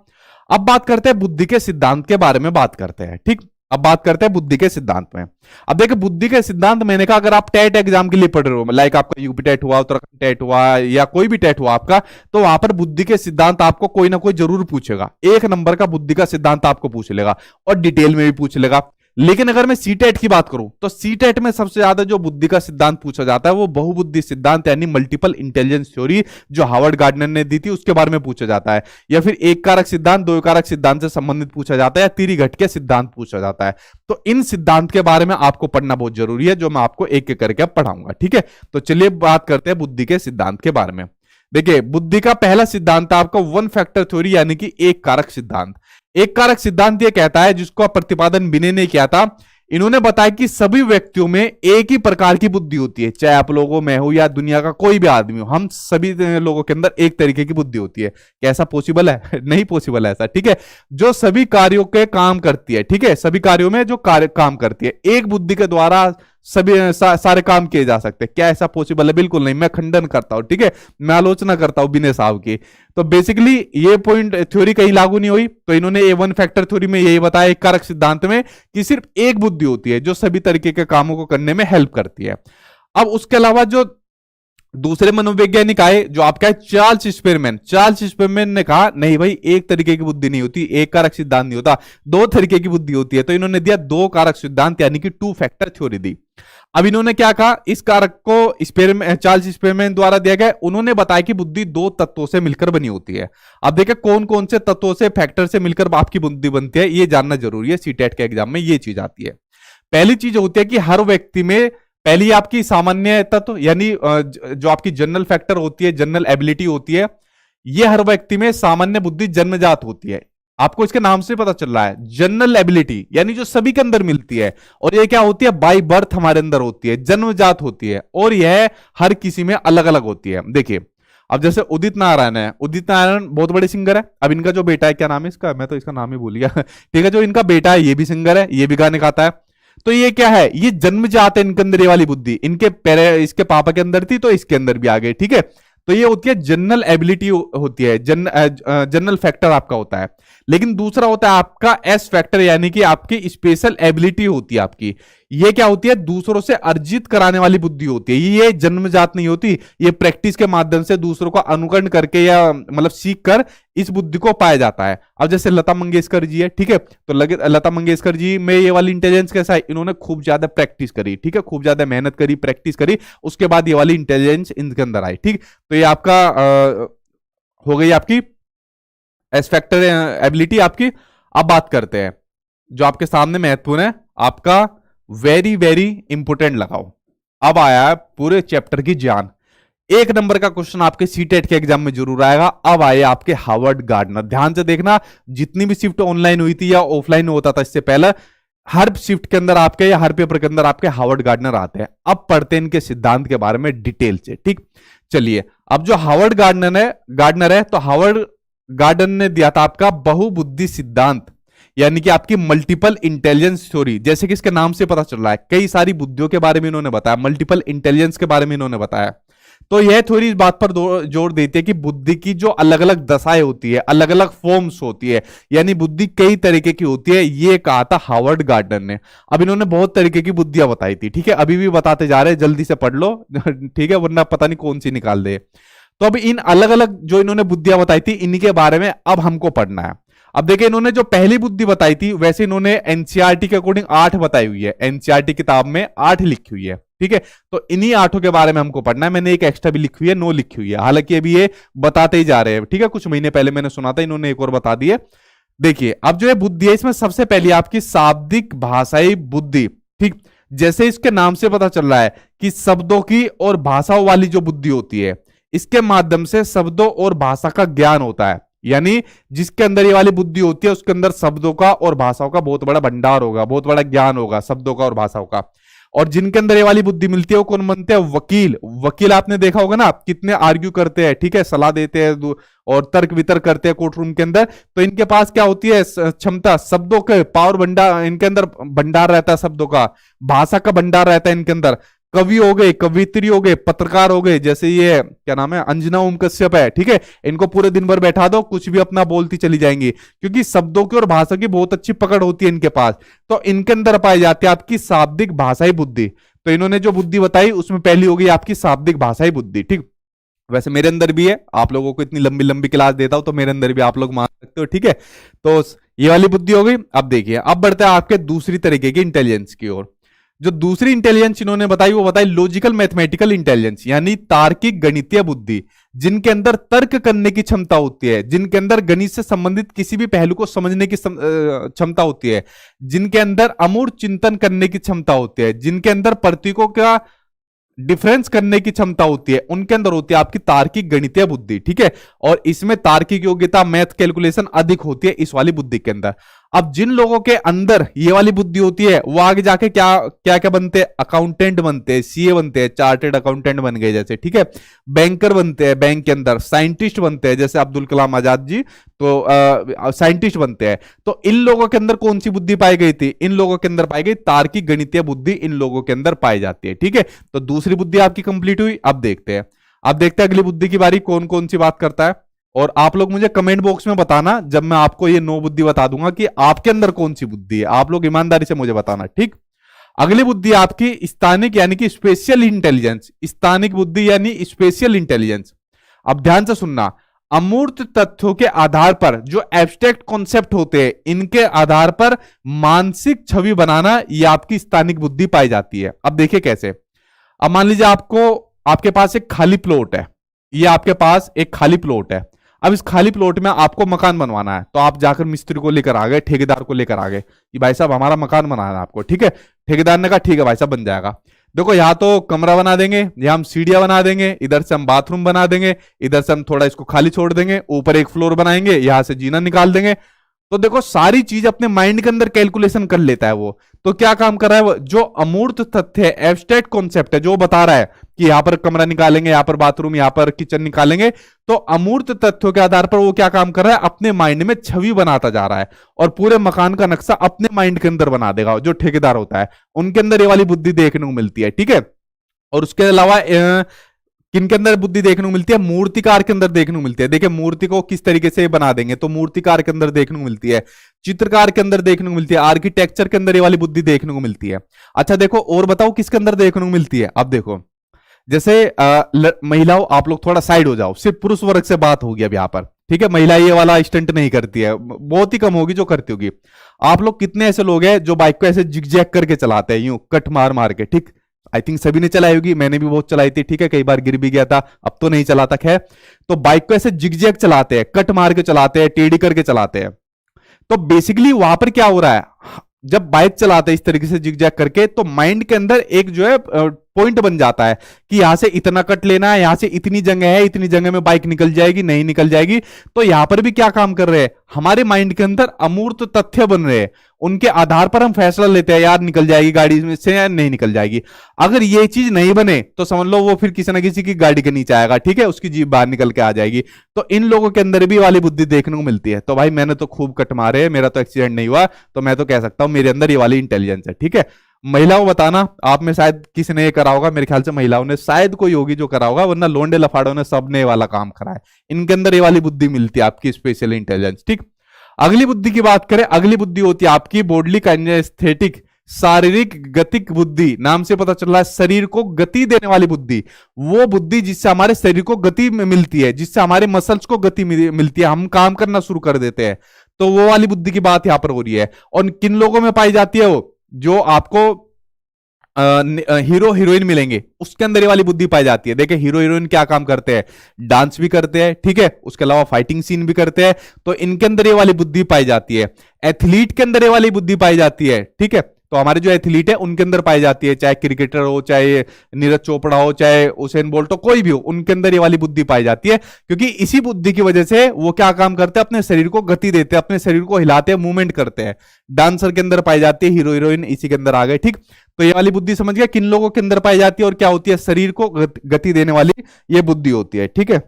अब बात करते हैं बुद्धि के सिद्धांत के बारे में बात करते हैं, ठीक। अब बात करते हैं बुद्धि के सिद्धांत में। अब देखिए बुद्धि के सिद्धांत मैंने कहा अगर आप टेट एग्जाम के लिए पढ़ रहे हो, लाइक आपका यूपी टेट हुआ, उत्तराखंड टेट हुआ या कोई भी टेट हुआ आपका, तो वहां पर बुद्धि के सिद्धांत आपको कोई ना कोई जरूर पूछेगा। 1 नंबर का बुद्धि का सिद्धांत आपको पूछ लेगा और डिटेल में भी पूछ लेगा। लेकिन अगर मैं सीटेट की बात करूं तो सीटेट में सबसे ज्यादा जो बुद्धि का सिद्धांत पूछा जाता है वो बहुबुद्धि सिद्धांत यानी मल्टीपल इंटेलिजेंस थ्योरी, जो हार्वर्ड गार्डनर ने दी थी, उसके बारे में पूछा जाता है। या फिर एक कारक सिद्धांत, 2 कारक सिद्धांत से संबंधित पूछा जाता है, या त्रिघटकीय सिद्धांत पूछा जाता है। तो इन सिद्धांत के बारे में आपको पढ़ना बहुत जरूरी है, जो मैं आपको एक एक करके पढ़ाऊंगा, ठीक है। तो चलिए बात करते हैं बुद्धि के सिद्धांत के बारे में। देखिए बुद्धि का पहला सिद्धांत आपका 1 फैक्टर थ्योरी यानी कि एक कारक सिद्धांत। एक कारक सिद्धांत यह कहता है, जिसको प्रतिपादन बिने ने किया था, इन्होंने बताया कि सभी व्यक्तियों में एक ही प्रकार की बुद्धि होती है, चाहे आप लोगों में हो या दुनिया का कोई भी आदमी हो, हम सभी लोगों के अंदर एक तरीके की बुद्धि होती है। क्या ऐसा पॉसिबल है? नहीं पॉसिबल है ऐसा, ठीक है। जो सभी कार्यों के काम करती है, ठीक है, सभी कार्यों में जो कार्य काम करती है, एक बुद्धि के द्वारा सभी सारे काम किए जा सकते हैं। क्या ऐसा पॉसिबल है? बिल्कुल नहीं। मैं खंडन करता हूं, ठीक है, मैं आलोचना करता हूं बिने साहब की। तो बेसिकली ये पॉइंट थ्योरी कहीं लागू नहीं हुई। तो इन्होंने A1 फैक्टर थ्योरी में यही बताया एक कारक सिद्धांत में कि सिर्फ एक बुद्धि होती है जो सभी तरीके के कामों को करने में हेल्प करती है। अब उसके अलावा जो दूसरे मनोवैज्ञानिक आए, जो आपका है चार्ल्स स्पेरमैन। चार्ल्स स्पेरमैन ने कहा नहीं भाई, एक तरीके की बुद्धि नहीं होती, एक कारक सिद्धांत नहीं होता, 2 तरीके की बुद्धि होती है। तो इन्होंने दिया 2 कारक सिद्धांत यानी कि 2 फैक्टर थ्योरी दी। अब इन्होंने क्या कहा, इस कारक को चार्ल्स स्पेरमैन द्वारा दिया गया। उन्होंने बताया कि बुद्धि 2 तत्वों से मिलकर बनी होती है। अब देखिए कौन कौन से तत्वों से, फैक्टर से मिलकर आपकी बुद्धि बनती है, ये जानना जरूरी है। सीटेट के एग्जाम में ये चीज आती है। पहली चीज होती है कि हर व्यक्ति में पहली आपकी सामान्य तत्व यानी जो आपकी जनरल फैक्टर होती है, जनरल एबिलिटी होती है, ये हर व्यक्ति में सामान्य बुद्धि जन्मजात होती है। आपको इसके नाम से पता चल रहा है, जनरल एबिलिटी यानी जो सभी के अंदर मिलती है। और ये क्या होती है? बाय बर्थ हमारे अंदर होती है, जन्मजात होती है, और यह हर किसी में अलग अलग होती है। देखिए अब जैसे उदित नारायण है, उदित नारायण बहुत बड़े सिंगर है। अब इनका जो बेटा है, क्या नाम है इसका, मैं तो इसका नाम ही भूल गया, ठीक है, जो इनका बेटा है ये भी सिंगर है, ये भी गाने गाता है। तो ये क्या है? ये जन्मजात है इनके अंदर ये वाली बुद्धि। इसके पापा के अंदर थी तो इसके अंदर भी आ गई, ठीक है। तो ये होती है जनरल एबिलिटी होती है, जनरल फैक्टर आपका होता है। लेकिन दूसरा होता है आपका एस फैक्टर यानी कि आपकी स्पेशल एबिलिटी होती है आपकी। ये क्या होती है? दूसरों से अर्जित कराने वाली बुद्धि होती है। ये जन्मजात नहीं होती, ये प्रैक्टिस के माध्यम से दूसरों को अनुकरण करके या मतलब सीख कर इस बुद्धि को पाया जाता है। अब जैसे लता मंगेशकर जी है, ठीक है, तो लता मंगेशकर जी में ये वाली इंटेलिजेंस कैसा है? इन्होंने खूब ज्यादा प्रैक्टिस करी, ठीक है, खूब ज्यादा मेहनत करी, प्रैक्टिस करी, उसके बाद ये वाली इंटेलिजेंस इनके अंदर आई, ठीक। तो ये आपका हो गई आपकी एस फैक्टर एबिलिटी आपकी। अब बात करते हैं जो आपके सामने महत्वपूर्ण है आपका, वेरी वेरी इंपोर्टेंट लगाओ। अब आया है पूरे चैप्टर की जान। एक नंबर का क्वेश्चन आपके सीटेट के एग्जाम में जरूर आएगा। अब आए आपके हार्वर्ड गार्डनर। ध्यान से देखना, जितनी भी शिफ्ट ऑनलाइन हुई थी या ऑफलाइन होता था इससे पहले, हर शिफ्ट के अंदर आपके या हर पेपर के अंदर आपके हार्वर्ड गार्डनर आते हैं। अब पढ़ते हैं इनके सिद्धांत के बारे में डिटेल से। ठीक, चलिए। अब जो हार्वर्ड गार्डनर है तो हार्वर्ड गार्डनर ने दिया था आपका बहुबुद्धि सिद्धांत, यानी कि आपकी मल्टीपल इंटेलिजेंस थ्योरी। जैसे कि इसके नाम से पता चल रहा है, कई सारी बुद्धियों के बारे में इन्होंने बताया, मल्टीपल इंटेलिजेंस के बारे में इन्होंने बताया। तो यह थ्योरी इस बात पर जोर देती है कि बुद्धि की जो अलग अलग दशाएं होती है, अलग अलग फॉर्म्स होती है, यानी बुद्धि कई तरीके की होती है, ये कहा था हार्वर्ड गार्डनर ने। अब इन्होंने बहुत तरीके की बुद्धियां बताई थी। ठीक है, अभी भी बताते जा रहे हैं, जल्दी से पढ़ लो ठीक है, वरना पता नहीं कौन सी निकाल दे। तो अब इन अलग अलग जो इन्होंने बुद्धियां बताई थी, इन्हीं के बारे में अब हमको पढ़ना है। अब देखिए, इन्होंने जो पहली बुद्धि बताई थी, वैसे इन्होंने एनसीईआरटी के अकॉर्डिंग 8 बताई हुई है। एनसीईआरटी किताब में 8 लिखी हुई है। ठीक है, तो इन्हीं 8 के बारे में हमको पढ़ना है। मैंने एक एक्स्ट्रा भी लिखी हुई है, 9 लिखी हुई है। हालांकि अभी ये बताते ही जा रहे हैं। ठीक है, कुछ महीने पहले मैंने सुना था, इन्होंने एक और बता दिए। देखिए, अब जो है बुद्धि है, इसमें सबसे पहली आपकी शाब्दिक भाषाई बुद्धि। ठीक, जैसे इसके नाम से पता चल रहा है कि शब्दों की और भाषाओं वाली जो बुद्धि होती है, इसके माध्यम से शब्दों और भाषा का ज्ञान होता है। यानी जिसके अंदर ये वाली बुद्धि होती है, उसके अंदर शब्दों का और भाषाओं का बहुत बड़ा भंडार होगा, बहुत बड़ा ज्ञान होगा शब्दों का और भाषाओं का। और जिनके अंदर ये वाली बुद्धि मिलती है वो कौन बनते हैं? वकील। वकील आपने देखा होगा ना, कितने आर्ग्यू करते हैं, ठीक है, सलाह देते हैं और तर्क वितर्क करते हैं कोर्ट रूम के अंदर। तो इनके पास क्या होती है? क्षमता, शब्दों के पावर भंडार, इनके अंदर भंडार रहता है शब्दों का, भाषा का भंडार रहता है इनके अंदर। कवि हो गए, कवित्री हो गए, पत्रकार हो गए, जैसे ये क्या नाम है, अंजना ओम कश्यप है। ठीक है, इनको पूरे दिन भर बैठा दो, कुछ भी अपना बोलती चली जाएंगी, क्योंकि शब्दों की और भाषा की बहुत अच्छी पकड़ होती है इनके पास। तो इनके अंदर पाई जाती है आपकी शाब्दिक भाषाई बुद्धि। तो इन्होंने जो बुद्धि बताई उसमें पहली हो गई आपकी शाब्दिक भाषाई बुद्धि। ठीक, वैसे मेरे अंदर भी है, आप लोगों को इतनी लंबी लंबी क्लास देता हूं तो मेरे अंदर भी आप लोग मान सकते हो। ठीक है, तो ये वाली बुद्धि हो गई। अब देखिए, अब बढ़ते हैं आपके दूसरी तरीके की इंटेलिजेंस की ओर। जो दूसरी इंटेलिजेंस इन्होंने बताई वो बताई लॉजिकल मैथमेटिकल इंटेलिजेंस, यानी तार्किक गणितीय बुद्धि, जिनके अंदर तर्क करने की क्षमता होती है, जिनके अंदर गणित से संबंधित किसी भी पहलू को समझने की क्षमता होती है, जिनके अंदर अमूर्त चिंतन करने की क्षमता होती है, जिनके अंदर प्रतीकों का डिफरेंस करने की क्षमता होती है, उनके अंदर होती है आपकी तार्किक गणितीय बुद्धि। ठीक है, और इसमें तार्किक योग्यता, मैथ कैलकुलेशन अधिक होती है इस वाली बुद्धि के अंदर। अब जिन लोगों के अंदर ये वाली बुद्धि होती है वो आगे जाके क्या क्या क्या बनते हैं? अकाउंटेंट बनते हैं, सीए बनते हैं, चार्टेड अकाउंटेंट बन गए जैसे। ठीक है, बैंकर बनते हैं, बैंक के अंदर साइंटिस्ट बनते हैं, जैसे अब्दुल कलाम आजाद जी तो साइंटिस्ट बनते हैं। तो इन लोगों के अंदर कौन सी बुद्धि पाई गई थी? इन लोगों के अंदर पाई गई तार्किक गणितीय बुद्धि, इन लोगों के अंदर पाई जाती है। ठीक है, तो दूसरी बुद्धि आपकी कंप्लीट हुई। अब देखते हैं अगली बुद्धि की बारी, कौन कौन सी बात करता है। और आप लोग मुझे कमेंट बॉक्स में बताना जब मैं आपको ये 9 बुद्धि बता दूंगा कि आपके अंदर कौन सी बुद्धि है। आप लोग ईमानदारी से मुझे बताना। ठीक, अगली बुद्धि आपकी स्थानिक यानी कि स्पेशल इंटेलिजेंस। स्थानिक बुद्धि यानी स्पेशल इंटेलिजेंस। अब ध्यान से सुनना, अमूर्त तथ्यों के आधार पर जो एब्स्ट्रैक्ट कॉन्सेप्ट होते हैं, इनके आधार पर मानसिक छवि बनाना, यह आपकी स्थानिक बुद्धि पाई जाती है। अब देखिए कैसे। अब मान लीजिए आपके पास एक खाली प्लॉट है, ये आपके पास एक खाली प्लॉट है। अब इस खाली प्लॉट में आपको मकान बनवाना है, तो आप जाकर मिस्त्री को लेकर आ गए, ठेकेदार को लेकर आ गए कि भाई साहब हमारा मकान बनाना है आपको। ठीक है, ठेकेदार ने कहा ठीक है भाई साहब बन जाएगा। देखो, यहां तो कमरा बना देंगे, यहां हम सीढ़ियां बना देंगे, इधर से हम बाथरूम बना देंगे, इधर से हम थोड़ा इसको खाली छोड़ देंगे, ऊपर एक फ्लोर बनाएंगे, यहां से जीना निकाल देंगे। तो देखो, सारी चीज अपने माइंड के अंदर कैलकुलेशन कर लेता है वो। तो क्या काम कर रहा है वो? जो अमूर्त तथ्य है, एब्स्ट्रैक्ट कॉन्सेप्ट है, जो बता रहा है कि यहां पर कमरा निकालेंगे, यहां पर बाथरूम, यहां पर किचन निकालेंगे, तो अमूर्त तथ्यों के आधार पर वो क्या काम कर रहा है? अपने माइंड में छवि बनाता जा रहा है और पूरे मकान का नक्शा अपने माइंड के अंदर बना देगा। जो ठेकेदार होता है उनके अंदर ये वाली बुद्धि देखने को मिलती है। ठीक है, और उसके अलावा किनके अंदर बुद्धि देखने को मिलती है? मूर्तिकार के अंदर देखने को मिलती है। देखिए, मूर्ति को किस तरीके से बना देंगे, तो मूर्तिकार के अंदर देखने को मिलती है, चित्रकार के अंदर देखने को मिलती है, आर्किटेक्चर के अंदर ये वाली बुद्धि देखने को मिलती है। अच्छा देखो, और बताओ किसके अंदर देखने को मिलती है। अब देखो, जैसे महिलाओं, आप लोग थोड़ा साइड हो जाओ, सिर्फ पुरुष वर्ग से बात होगी अब यहां पर। ठीक है, महिला ये वाला स्टंट नहीं करती है, बहुत ही कम होगी जो करती होगी। आप लोग कितने ऐसे लोग हैं जो बाइक को ऐसे जिगजैग करके चलाते हैं, यूं कट मार मार के? ठीक, आई थिंक सभी ने चलाई होगी, मैंने भी बहुत चलाई थी, ठीक है, कई बार गिर भी गया था, अब तो नहीं चलाता खैर। तो बाइक को ऐसे जिगजैग चलाते हैं, कट मार के चलाते हैं, टेढ़ी करके चलाते हैं। तो बेसिकली वहां पर क्या हो रहा है, जब बाइक चलाते हैं इस तरीके से जिगजैग करके, तो माइंड के अंदर एक जो है पॉइंट बन जाता है कि यहां से इतना कट लेना है, यहां से इतनी जगह है, इतनी जगह में बाइक निकल जाएगी, नहीं निकल जाएगी। तो यहां पर भी क्या काम कर रहे हैं, हमारे माइंड के अंदर अमूर्त तथ्य बन रहे हैं, उनके आधार पर हम फैसला लेते हैं, यार निकल जाएगी गाड़ी में से या नहीं निकल जाएगी। अगर ये चीज नहीं बने तो समझ लो वो फिर किसी ना किसी की गाड़ी के नीचे आएगा, ठीक है, उसकी जीभ बाहर निकल के आ जाएगी। तो इन लोगों के अंदर भी वाली बुद्धि देखने को मिलती है। तो भाई मैंने तो खूब कट मारे, मेरा तो एक्सीडेंट नहीं हुआ, तो मैं तो कह सकता हूं मेरे अंदर ये वाली इंटेलिजेंस है, ठीक है। महिलाओं बताना, आप में शायद किसी ने ये करा होगा, मेरे ख्याल से महिलाओं ने शायद कोई होगी जो करा होगा, वरना लोंडे लफाड़ों ने सबने ये वाला काम करा है। इनके अंदर ये वाली बुद्धि मिलती है आपकी, स्पेशल इंटेलिजेंस, ठीक। अगली बुद्धि की बात करें, अगली बुद्धि होती है आपकी बॉडली काइनेस्थेटिक, शारीरिक गतिक बुद्धि। नाम से पता चल रहा है शरीर को गति देने वाली बुद्धि, वो बुद्धि जिससे हमारे शरीर को गति मिलती है, जिससे हमारे मसल्स को गति मिलती है, हम काम करना शुरू कर देते हैं। तो वो वाली बुद्धि की बात यहां पर हो रही है। और किन लोगों में पाई जाती है वो, जो आपको हीरो हीरोइन मिलेंगे, उसके अंदर ये वाली बुद्धि पाई जाती है। देखिए हीरो हीरोइन क्या काम करते हैं, डांस भी करते हैं, ठीक है, उसके अलावा फाइटिंग सीन भी करते हैं, तो इनके अंदर ये वाली बुद्धि पाई जाती है। एथलीट के अंदर ये वाली बुद्धि पाई जाती है, ठीक है। तो हमारे जो एथलीट है उनके अंदर पाई जाती है, चाहे क्रिकेटर हो, चाहे नीरज चोपड़ा हो, चाहे उसेन बोल्ट हो, कोई भी हो, उनके अंदर ये वाली बुद्धि पाई जाती है। क्योंकि इसी बुद्धि की वजह से वो क्या काम करते हैं, अपने शरीर को गति देते हैं, अपने शरीर को हिलाते हैं, मूवमेंट करते हैं। डांसर के अंदर पाई जाती है, हीरो हीरोइन इसी के अंदर आ गए, ठीक। तो ये वाली बुद्धि समझ गया किन लोगों के अंदर पाई जाती है और क्या होती है, शरीर को गति देने वाली ये बुद्धि होती है, ठीक है।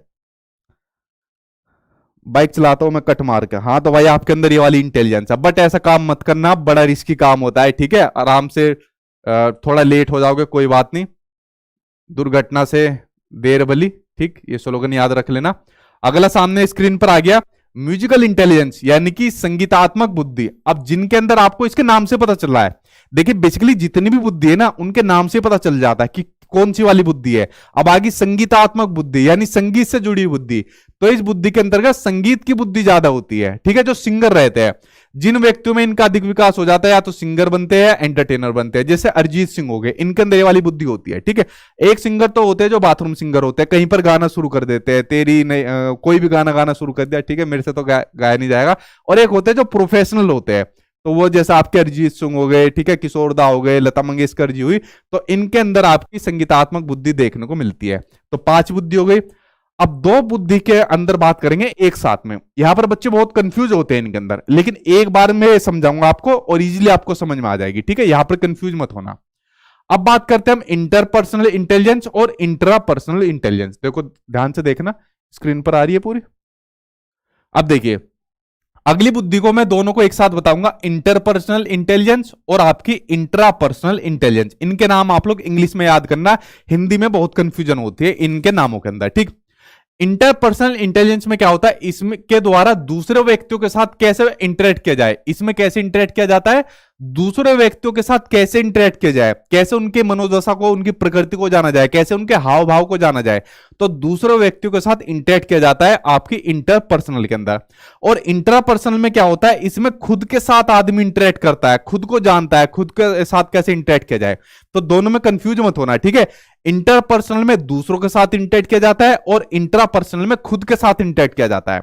बाइक चलाता हूं मैं कट मार के, हाँ तो भाई आपके अंदर ये वाली इंटेलिजेंस है, बट ऐसा काम मत करना, बड़ा रिस्की काम होता है, ठीक है। आराम से थोड़ा लेट हो जाओगे कोई बात नहीं, दुर्घटना से देर भली, ठीक, ये स्लोगन याद रख लेना। अगला सामने स्क्रीन पर आ गया म्यूजिकल इंटेलिजेंस, यानी कि संगीतात्मक बुद्धि। अब जिनके अंदर आपको इसके नाम से पता चल रहा है, देखिए बेसिकली जितनी भी बुद्धि है ना, उनके नाम से पता चल जाता है कि कौन सी वाली बुद्धि है। अब आगे संगीतात्मक बुद्धि, यानी संगीत से जुड़ी बुद्धि। तो इस बुद्धि के अंतर्गत संगीत की बुद्धि ज्यादा होती है, ठीक है। जो सिंगर रहते हैं, जिन व्यक्तियों में इनका अधिक विकास हो जाता है, या तो सिंगर बनते हैं, एंटरटेनर बनते हैं, जैसे अरिजीत सिंह हो गए, इनके अंदर ये वाली बुद्धि होती है, ठीक है। एक सिंगर तो होते हैं जो बाथरूम सिंगर होते हैं, कहीं पर गाना शुरू कर देते हैं, तेरी नहीं कोई भी गाना गाना शुरू कर दिया, ठीक है, मेरे से तो गाया नहीं जाएगा। और एक होते हैं जो प्रोफेशनल होते हैं, तो वो जैसे आपके अरिजीत सिंह हो गए, ठीक है, किशोर दा हो गए, लता मंगेशकर जी हुई, तो इनके अंदर आपकी संगीतात्मक बुद्धि देखने को मिलती है। तो 5 बुद्धि हो गई। अब 2 बुद्धि के अंदर बात करेंगे एक साथ में। यहां पर बच्चे बहुत कंफ्यूज होते हैं इनके अंदर, लेकिन एक बार में समझाऊंगा आपको और इजीली आपको समझ में आ जाएगी, ठीक है। यहां पर कंफ्यूज मत होना। अब बात करते हैं हम इंटरपर्सनल इंटेलिजेंस और इंट्रापर्सनल इंटेलिजेंस। देखो ध्यान से देखना, स्क्रीन पर आ रही है पूरी। अब देखिए अगली बुद्धि को मैं दोनों को एक साथ बताऊंगा, इंटरपर्सनल इंटेलिजेंस और आपकी इंट्रापर्सनल इंटेलिजेंस। इनके नाम आप लोग इंग्लिश में याद करना, हिंदी में बहुत कंफ्यूजन होती है इनके नामों के अंदर, ठीक। इंटरपर्सनल इंटेलिजेंस में क्या होता है, इसमें के द्वारा दूसरे व्यक्तियों के साथ कैसे इंटरेक्ट किया जाए। इसमें कैसे इंटरेक्ट किया जाता है, दूसरे व्यक्तियों के साथ कैसे इंटरेक्ट किया जाए, कैसे उनके मनोदशा को, उनकी प्रकृति को जाना जाए, कैसे उनके हाव भाव को जाना जाए। तो दूसरे व्यक्तियों के साथ इंटरेक्ट किया जाता है आपकी इंटरपर्सनल के अंदर। और इंट्रापर्सनल में क्या होता है, इसमें खुद के साथ आदमी इंटरेक्ट करता है, खुद को जानता है, खुद के साथ कैसे इंटरेक्ट किया जाए। तो दोनों में कंफ्यूज मत होना, ठीक है। इंटरपर्सनल में दूसरों के साथ इंटरेक्ट किया जाता है और इंट्रापर्सनल में खुद के साथ इंटरेक्ट किया जाता है।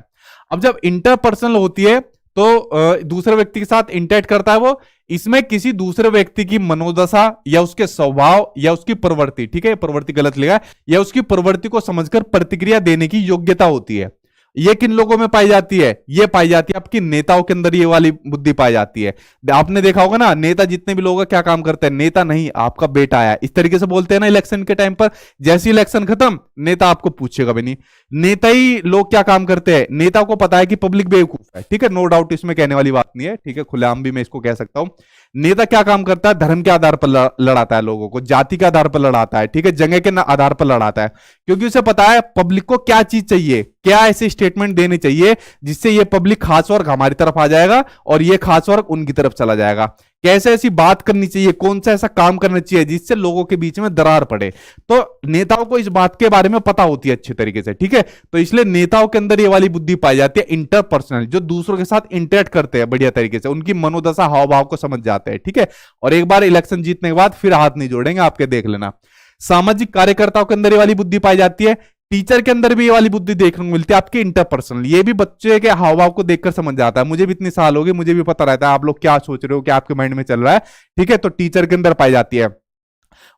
अब जब इंटरपर्सनल होती है तो दूसरे व्यक्ति के साथ इंटरेक्ट करता है वो, इसमें किसी दूसरे व्यक्ति की मनोदशा या उसके स्वभाव या उसकी प्रवृत्ति, ठीक है, प्रवृत्ति गलत लिखा है, या उसकी प्रवृत्ति को समझकर प्रतिक्रिया देने की योग्यता होती है। ये किन लोगों में पाई जाती है, ये पाई जाती है आपकी नेताओं के अंदर, ये वाली बुद्धि पाई जाती है। आपने देखा होगा ना, नेता जितने भी लोग क्या काम करते हैं, नेता नहीं आपका बेटा आया, इस तरीके से बोलते हैं ना इलेक्शन के टाइम पर। जैसे इलेक्शन खत्म, नेता आपको पूछेगा भी नहीं। नेता ही लोग क्या काम करते हैं, नेता को पता है कि पब्लिक बेवकूफ है, ठीक है, नो डाउट, इसमें कहने वाली बात नहीं है, ठीक है, खुलेआम भी मैं इसको कह सकता हूं। नेता क्या काम करता है, धर्म के आधार पर लड़ाता है लोगों को, जाति के आधार पर लड़ाता है, ठीक है, जगह के आधार पर लड़ाता है, क्योंकि उसे पता है पब्लिक को क्या चीज चाहिए, क्या ऐसे स्टेटमेंट देने चाहिए जिससे ये पब्लिक खास वर्ग हमारी तरफ आ जाएगा और ये खास वर्ग उनकी तरफ चला जाएगा। कैसे ऐसी बात करनी चाहिए, कौन सा ऐसा काम करना चाहिए जिससे लोगों के बीच में दरार पड़े। तो नेताओं को इस बात के बारे में पता होती है अच्छे तरीके से, ठीक है। तो इसलिए नेताओं के अंदर ये वाली बुद्धि पाई जाती है, इंटरपर्सनल, जो दूसरों के साथ इंटरेक्ट करते हैं बढ़िया तरीके से, उनकी मनोदशा हाव भाव को समझ जाते हैं, ठीक है। और एक बार इलेक्शन जीतने के बाद फिर हाथ नहीं जोड़ेंगे आपके, देख लेना। सामाजिक कार्यकर्ताओं के अंदर ये वाली बुद्धि पाई जाती है। टीचर के अंदर भी ये वाली बुद्धि देखने को मिलती है आपके, इंटरपर्सनल। ये भी बच्चे के हाव भाव को देखकर समझ जाता है। मुझे भी इतनी साल हो गई, मुझे भी पता रहता है आप लोग क्या सोच रहे हो, क्या आपके माइंड में चल रहा है, ठीक है। तो टीचर के अंदर पाई जाती है।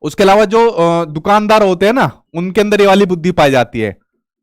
उसके अलावा जो दुकानदार होते हैं ना, उनके अंदर ये वाली बुद्धि पाई जाती है।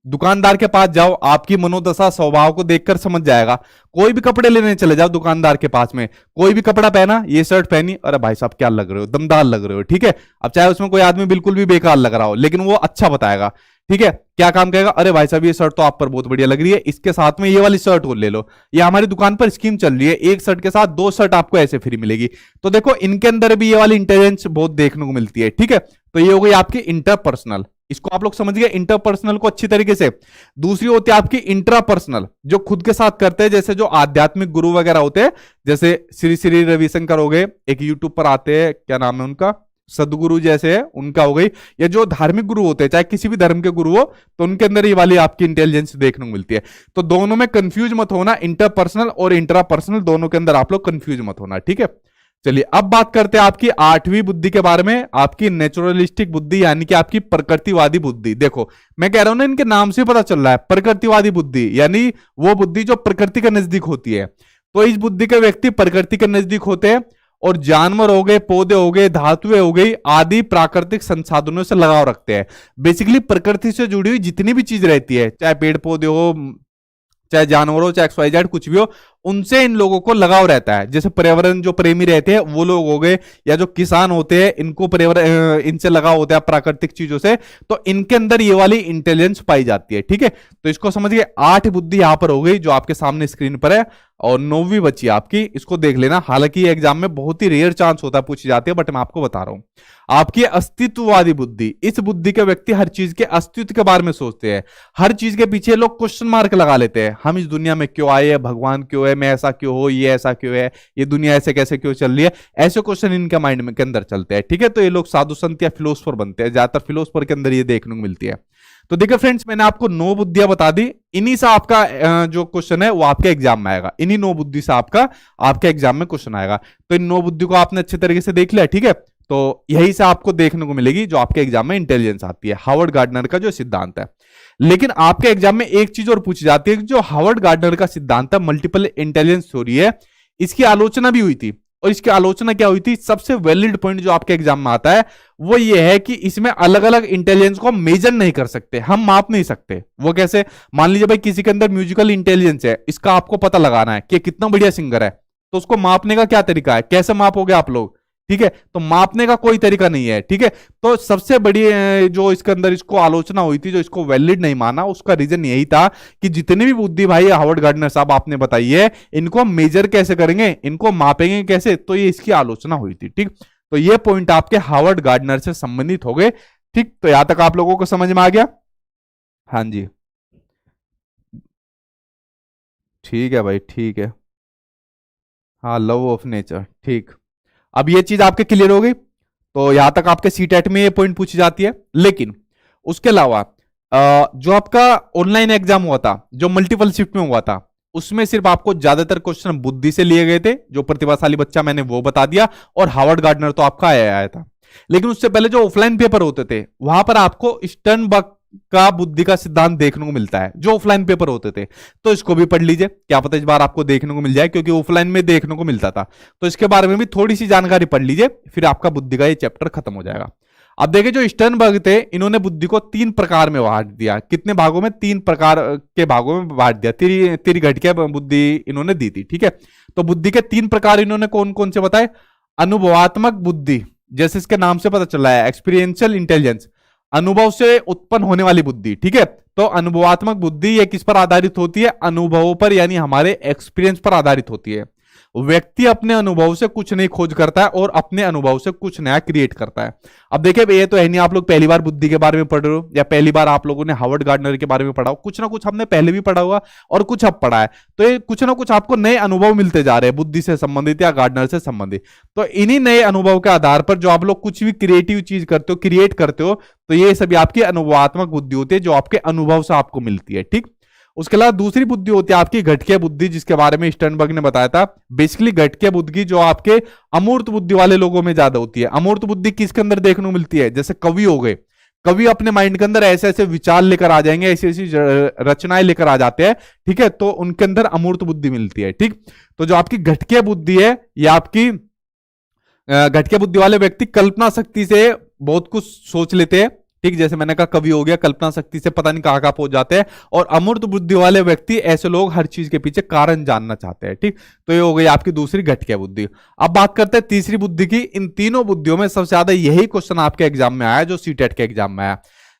दुकानदार के पास जाओ, आपकी मनोदशा स्वभाव को देखकर समझ जाएगा। कोई भी कपड़े लेने चले जाओ दुकानदार के पास में, कोई भी कपड़ा पहना, ये शर्ट पहनी, अरे भाई साहब क्या लग रहे हो, दमदार लग रहे हो, ठीक है। अब चाहे उसमें कोई आदमी बिल्कुल भी बेकार लग रहा हो, लेकिन वो अच्छा बताएगा, ठीक है। क्या काम करेगा, अरे भाई साहब ये शर्ट तो आप पर बहुत बढ़िया लग रही है, इसके साथ में ये वाली शर्ट और ले लो, ये हमारी दुकान पर स्कीम चल रही है, एक शर्ट के साथ 2 शर्ट आपको ऐसे फ्री मिलेगी। तो देखो इनके अंदर भी ये वाली इंटेलिजेंस बहुत देखने को मिलती है, ठीक है। तो ये हो गई आपकी इंटरपर्सनल, इसको आप लोग समझ गए इंटरपर्सनल को अच्छी तरीके से। दूसरी होती है आपकी इंट्रापर्सनल, जो खुद के साथ करते हैं, जैसे जो आध्यात्मिक गुरु वगैरह होते हैं, जैसे श्री श्री रविशंकर हो गए, एक यूट्यूब पर आते हैं, क्या नाम है उनका, सदगुरु जैसे है, उनका हो गई। या जो धार्मिक गुरु होते हैं, चाहे किसी भी धर्म के गुरु हो, तो उनके अंदर ये वाली आपकी इंटेलिजेंस देखने को मिलती है। तो दोनों में कंफ्यूज मत होना, इंटरपर्सनल और इंट्रापर्सनल दोनों के अंदर आप लोग कंफ्यूज मत होना, ठीक है। चलिए अब बात करते हैं आपकी 8वीं बुद्धि के बारे में, आपकी नेचुरलिस्टिक बुद्धि, यानी कि आपकी प्रकृतिवादी बुद्धि। देखो मैं कह रहा हूं ना, इनके नाम से पता चल रहा है, प्रकृतिवादी बुद्धि, यानी वो बुद्धि जो प्रकृति के नजदीक होती है। तो इस बुद्धि के व्यक्ति प्रकृति के नजदीक होते हैं और जानवर हो गए, पौधे हो गए, धातुएं हो गई आदि प्राकृतिक संसाधनों से लगाव रखते हैं। बेसिकली प्रकृति से जुड़ी हुई जितनी भी चीज रहती है, चाहे पेड़ पौधे हो, चाहे जानवर हो, चाहे XYZ कुछ भी हो, उनसे इन लोगों को लगाव रहता है। जैसे पर्यावरण जो प्रेमी रहते हैं वो लोग हो गए, या जो किसान होते हैं, इनको पर्यावरण इनसे लगाव होता है प्राकृतिक चीजों से। तो इनके अंदर ये वाली इंटेलिजेंस पाई जाती है, ठीक है। तो इसको समझिए, 8 बुद्धि यहां पर हो गई जो आपके सामने स्क्रीन पर है, और 9वीं बची आपकी, इसको देख लेना। हालांकि एग्जाम में बहुत ही रेयर चांस होता है पूछी जाती है, बट मैं आपको बता रहा हूं। आपकी अस्तित्ववादी बुद्धि, इस बुद्धि के व्यक्ति हर चीज के अस्तित्व के बारे में सोचते हैं। हर चीज के पीछे लोग क्वेश्चन मार्क लगा लेते हैं, हम इस दुनिया में क्यों आए हैं, भगवान क्यों है, मैं ऐसा क्यों हो, ये ऐसा क्यों है, ये दुनिया ऐसे कैसे क्यों चल रही है, ऐसे क्वेश्चन इनके माइंड में के अंदर चलते हैं, ठीक है। तो ये लोग साधु संत या फिलोसफर बनते हैं, ज्यादातर फिलोसफर के अंदर ये देखने को मिलती है। तो देखिए फ्रेंड्स, मैंने आपको 9 बुद्धियां बता दी, इन्हीं से आपका जो क्वेश्चन है वो आपके एग्जाम में आएगा, इन्हीं 9 बुद्धि से आपके एग्जाम में क्वेश्चन आएगा। तो इन 9 बुद्धि को आपने अच्छे तरीके से देख लिया, ठीक है। तो यही से आपको देखने को मिलेगी जो आपके एग्जाम में इंटेलिजेंस आती है, हार्वर्ड गार्डनर का जो सिद्धांत है। लेकिन आपके एग्जाम में एक चीज और पूछी जाती है, जो हार्वर्ड गार्डनर का सिद्धांत है, मल्टीपल इंटेलिजेंस थ्योरी है, इसकी आलोचना भी हुई थी। और इसकी आलोचना क्या हुई थी, सबसे वैलिड पॉइंट जो आपके एग्जाम में आता है वो ये है कि इसमें अलग अलग इंटेलिजेंस को मेजर नहीं कर सकते, हम माप नहीं सकते। वो कैसे, मान लीजिए भाई किसी के अंदर म्यूजिकल इंटेलिजेंस है, इसका आपको पता लगाना है कि कितना बढ़िया सिंगर है, तो उसको मापने का क्या तरीका है, कैसे मापोगे आप लोग, ठीक है। तो मापने का कोई तरीका नहीं है, ठीक है। तो सबसे बड़ी जो इसके अंदर इसको आलोचना हुई थी, जो इसको वैलिड नहीं माना, उसका रीजन यही था कि जितनी भी बुद्धि भाई हार्वर्ड गार्डनर साहब आपने बताई है, इनको हम मेजर कैसे करेंगे, इनको मापेंगे कैसे, तो ये इसकी आलोचना हुई थी, ठीक। तो ये पॉइंट आपके हार्वर्ड गार्डनर से संबंधित हो गए, ठीक। तो यहां तक आप लोगों को समझ में आ गया, हाँ जी, ठीक है भाई, ठीक है, हाँ, लव ऑफ नेचर, ठीक। अब ये चीज आपके क्लियर हो गई। तो यहां तक आपके सीटेट में ये पॉइंट पूछी जाती है। लेकिन उसके अलावा जो आपका ऑनलाइन एग्जाम हुआ था, जो मल्टीपल शिफ्ट में हुआ था, उसमें सिर्फ आपको ज्यादातर क्वेश्चन बुद्धि से लिए गए थे, जो प्रतिभाशाली बच्चा मैंने वो बता दिया, और हार्वर्ड गार्डनर तो आपका आया था। लेकिन उससे पहले जो ऑफलाइन पेपर होते थे, वहां पर आपको स्टर्नबर्ग का बुद्धि का सिद्धांत देखने को मिलता है, जो ऑफलाइन पेपर होते थे। तो इसको भी पढ़ लीजिए, क्या पता इस बार आपको देखने को मिल जाए, क्योंकि ऑफलाइन में देखने को मिलता था। तो इसके बारे में भी थोड़ी सी जानकारी पढ़ लीजिए, फिर आपका बुद्धि का ये चैप्टर खत्म हो जाएगा। अब देखिए, जो स्टर्नबर्ग थे, इन्होंने बुद्धि को 3 प्रकार में बांट दिया। कितने भागों में, 3 प्रकार के भागों में बांट दिया, त्रिघटिया बुद्धि इन्होंने दी थी, ठीक है। तो बुद्धि के 3 प्रकार इन्होंने कौन कौन से बताए, अनुभवात्मक बुद्धि, जैसे इसके नाम से पता चल रहा है, एक्सपीरियंशियल इंटेलिजेंस, अनुभव से उत्पन्न होने वाली बुद्धि, ठीक है। तो अनुभवात्मक बुद्धि ये किस पर आधारित होती है, अनुभवों पर, यानी हमारे एक्सपीरियंस पर आधारित होती है। व्यक्ति अपने अनुभव से कुछ नहीं खोज करता है और अपने अनुभव से कुछ नया क्रिएट करता है। अब देखिए ये तो है नहीं आप लोग पहली बार बुद्धि के बारे में पढ़ रहे हो या पहली बार आप लोगों ने हार्वर्ड गार्डनर के बारे में पढ़ा हो, कुछ ना कुछ हमने पहले भी पढ़ा होगा और कुछ अब पढ़ा है, तो ये कुछ ना कुछ आपको नए अनुभव मिलते जा रहे हैं बुद्धि से संबंधित या गार्डनर से संबंधित। तो इन्हीं नए अनुभव के आधार पर जो आप लोग कुछ भी क्रिएटिव चीज करते हो, क्रिएट करते हो, तो ये सभी आपकी अनुभवात्मक बुद्धि होती है जो आपके अनुभव से आपको मिलती है। ठीक, उसके अलावा दूसरी बुद्धि होती है आपकी घटकीय बुद्धि, जिसके बारे में स्टर्नबर्ग ने बताया था। बेसिकली घटकीय बुद्धि जो आपके अमूर्त बुद्धि वाले लोगों में ज्यादा होती है। अमूर्त बुद्धि किसके अंदर देखने को मिलती है? जैसे कवि हो गए, कवि अपने माइंड के अंदर ऐसे ऐसे विचार लेकर आ जाएंगे, ऐसी ऐसी रचनाएं लेकर आ जाते हैं, ठीक है, तो उनके अंदर अमूर्त बुद्धि मिलती है। ठीक, तो जो आपकी घटकीय बुद्धि है, ये आपकी घटकीय बुद्धि वाले व्यक्ति कल्पना शक्ति से बहुत कुछ सोच लेते हैं। ठीक, जैसे मैंने कहा कवि हो गया, कल्पना शक्ति से पता नहीं कहां कहां पहुंच जाते हैं। और अमूर्त बुद्धि वाले व्यक्ति, ऐसे लोग हर चीज के पीछे कारण जानना चाहते हैं। ठीक, तो ये हो गई आपकी दूसरी घटकीय बुद्धि। अब बात करते हैं तीसरी बुद्धि की। इन तीनों बुद्धियों में सबसे ज्यादा यही क्वेश्चन आपके एग्जाम में आया, जो सीटेट के एग्जाम में आया,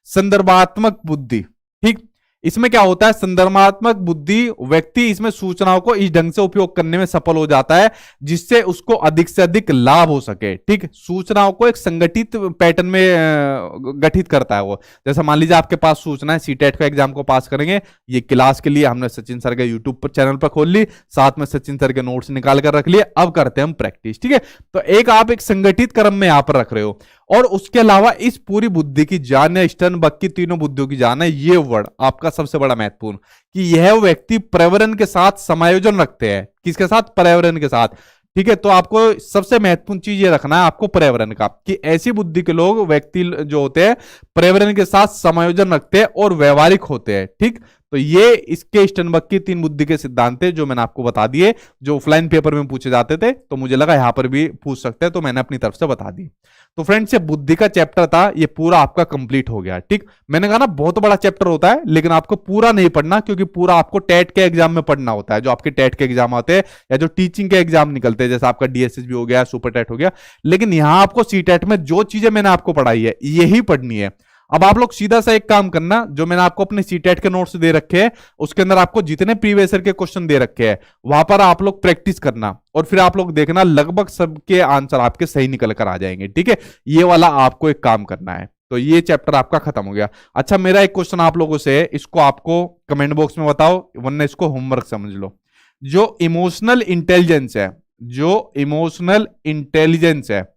संदर्भात्मक बुद्धि। ठीक, इसमें क्या होता है? संदर्भात्मक बुद्धि, व्यक्ति इसमें सूचनाओं को इस ढंग से उपयोग करने में सफल हो जाता है जिससे उसको अधिक से अधिक लाभ हो सके। ठीक, सूचनाओं को एक संगठित पैटर्न में गठित करता है वो। जैसे मान लीजिए आपके पास सूचना है, सीटेट का एग्जाम को पास करेंगे, ये क्लास के लिए हमने सचिन सर के यूट्यूब पर चैनल पर खोल ली, साथ में सचिन सर के नोट्स निकाल कर रख लिए, अब करते हैं हम प्रैक्टिस। ठीक है, तो एक आप एक संगठित क्रम में यहां पर रख रहे हो। और उसके अलावा इस पूरी बुद्धि की जान है, स्टर्नबर्ग की तीनों बुद्धियों की जान है, ये वर्ड आपका सबसे बड़ा महत्वपूर्ण, कि यह व्यक्ति पर्यावरण के साथ समायोजन रखते हैं। किसके साथ? पर्यावरण के साथ। ठीक है, तो आपको सबसे महत्वपूर्ण चीज ये रखना है आपको पर्यावरण का, कि ऐसी बुद्धि के लोग, व्यक्ति जो होते हैं, पर्यावरण के साथ समायोजन रखते हैं और व्यवहारिक होते हैं। ठीक, तो ये इसके स्टर्नबर्ग की तीन बुद्धि के सिद्धांत थे जो मैंने आपको बता दिए, जो ऑफलाइन पेपर में पूछे जाते थे, तो मुझे लगा यहां पर भी पूछ सकते हैं, तो मैंने अपनी तरफ से बता दी। तो फ्रेंड्स, ये बुद्धि का चैप्टर था, ये पूरा आपका कंप्लीट हो गया। ठीक, मैंने कहा ना बहुत बड़ा चैप्टर होता है, लेकिन आपको पूरा नहीं पढ़ना, क्योंकि पूरा आपको टेट के एग्जाम में पढ़ना होता है। जो आपके टेट के एग्जाम आते हैं या जो टीचिंग के एग्जाम निकलते हैं, जैसे आपका डीएसएसबी हो गया, सुपर टेट हो गया, लेकिन यहां आपको सीटेट में जो चीजें मैंने आपको पढ़ाई है यही पढ़नी है। अब आप लोग सीधा सा एक काम करना, जो मैंने आपको अपने सीटेट के नोट्स दे रखे हैं, उसके अंदर आपको जितने प्रीवियस ईयर के क्वेश्चन दे रखे हैं, वहां पर आप लोग प्रैक्टिस करना, और फिर आप लोग देखना लगभग सबके आंसर आपके सही निकल कर आ जाएंगे। ठीक है, ये वाला आपको एक काम करना है। तो ये चैप्टर आपका खत्म हो गया। अच्छा, मेरा एक क्वेश्चन आप लोगों से है, इसको आपको कमेंट बॉक्स में बताओ, वरना इसको होमवर्क समझ लो। जो इमोशनल इंटेलिजेंस है, जो इमोशनल इंटेलिजेंस है,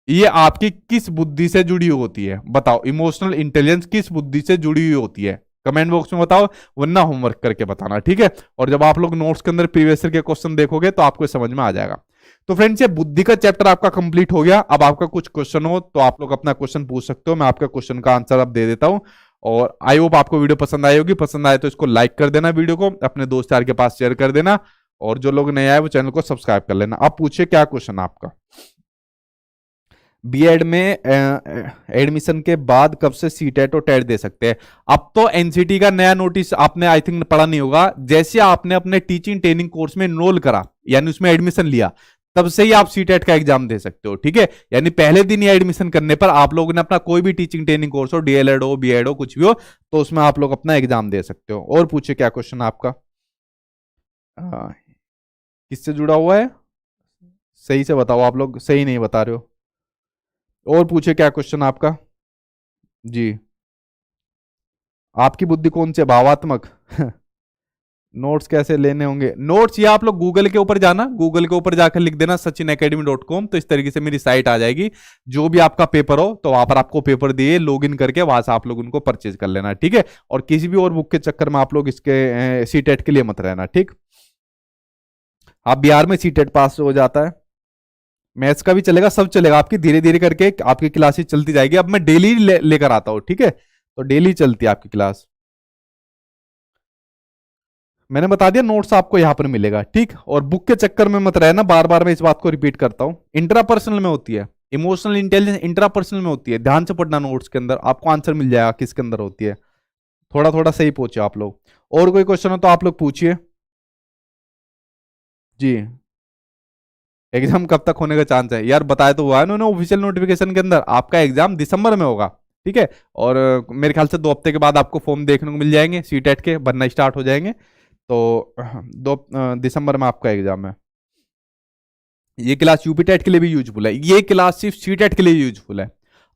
ये आपकी किस बुद्धि से जुड़ी होती है? बताओ, इमोशनल इंटेलिजेंस किस बुद्धि से जुड़ी हुई होती है? कमेंट बॉक्स में बताओ, वरना होमवर्क करके बताना। ठीक है, और जब आप लोग नोट्स के अंदर प्रीवियस ईयर के क्वेश्चन देखोगे तो आपको समझ में आ जाएगा। तो फ्रेंड्स, ये बुद्धि का चैप्टर आपका कंप्लीट हो गया। अब आपका कुछ क्वेश्चन हो तो आप लोग अपना क्वेश्चन पूछ सकते हो, मैं आपका क्वेश्चन का आंसर अब दे देता हूं। और आई होप आपको वीडियो पसंद आई होगी। पसंद आए तो इसको लाइक कर देना, वीडियो को अपने दोस्त यार के पास शेयर कर देना, और जो लोग नए आए वो चैनल को सब्सक्राइब कर लेना। आप पूछिए क्या क्वेश्चन आपका। बीएड में एडमिशन के बाद कब से सीटेट और टेट दे सकते हैं? अब तो एनसीटी का नया नोटिस आपने आई थिंक पढ़ा नहीं होगा। जैसे आपने अपने टीचिंग ट्रेनिंग कोर्स में एनरोल करा, यानी उसमें एडमिशन लिया, तब से ही आप सीटेट का एग्जाम दे सकते हो। ठीक है, यानी पहले दिन ही एडमिशन करने पर आप लोगों ने अपना कोई भी टीचिंग ट्रेनिंग कोर्स हो, डीएलएड हो, बीएड हो, कुछ भी हो, तो उसमें आप लोग अपना एग्जाम दे सकते हो। और पूछिए क्या क्वेश्चन आपका, किससे जुड़ा हुआ है? सही से बताओ, आप लोग सही नहीं बता रहे हो। और पूछे क्या क्वेश्चन आपका जी। आपकी बुद्धि कौन से? भावात्मक। नोट्स कैसे लेने होंगे? नोट्स ये आप लोग गूगल के ऊपर जाना, गूगल के ऊपर जाकर लिख देना sachinacademy.com, तो इस तरीके से मेरी साइट आ जाएगी। जो भी आपका पेपर हो तो वहां पर आपको पेपर दिए, लॉगिन करके वहां से आप लोग उनको परचेज कर लेना। ठीक है, और किसी भी और बुक के चक्कर में आप लोग इसके सीटेट के लिए मत रहना। ठीक, आप बिहार में सीटेट पास हो जाता है, मैथ्स का भी चलेगा, सब चलेगा, आपकी धीरे धीरे करके आपकी क्लासेस चलती जाएगी। अब मैं डेली लेकर आता हूं। ठीक है, तो डेली चलती है आपकी क्लास। मैंने बता दिया, नोट्स आपको यहां पर मिलेगा। ठीक, और बुक के चक्कर में मत रहना, बार बार मैं इस बात को रिपीट करता हूं। इंट्रापर्सनल में होती है, इमोशनल इंटेलिजेंस इंट्रापर्सनल में होती है। ध्यान से पढ़ना, नोट्स के अंदर आपको आंसर मिल जाएगा किसके अंदर होती है। थोड़ा थोड़ा सही पहुंचे आप लोग। और कोई क्वेश्चन हो तो आप लोग पूछिए जी। एग्जाम कब तक होने का चांस है? यार बताया तो हुआ है उन्होंने ऑफिशियल नोटिफिकेशन के अंदर, आपका एग्जाम दिसंबर में होगा। ठीक है, और मेरे ख्याल से 2 हफ्ते के बाद आपको फॉर्म देखने को मिल जाएंगे, सीटेट के बनना स्टार्ट हो जाएंगे। तो 2 दिसंबर में आपका एग्जाम है। ये क्लास यूपी टेट के लिए भी यूजफुल है, ये क्लास सिर्फ सी टेट के लिए यूजफुल है।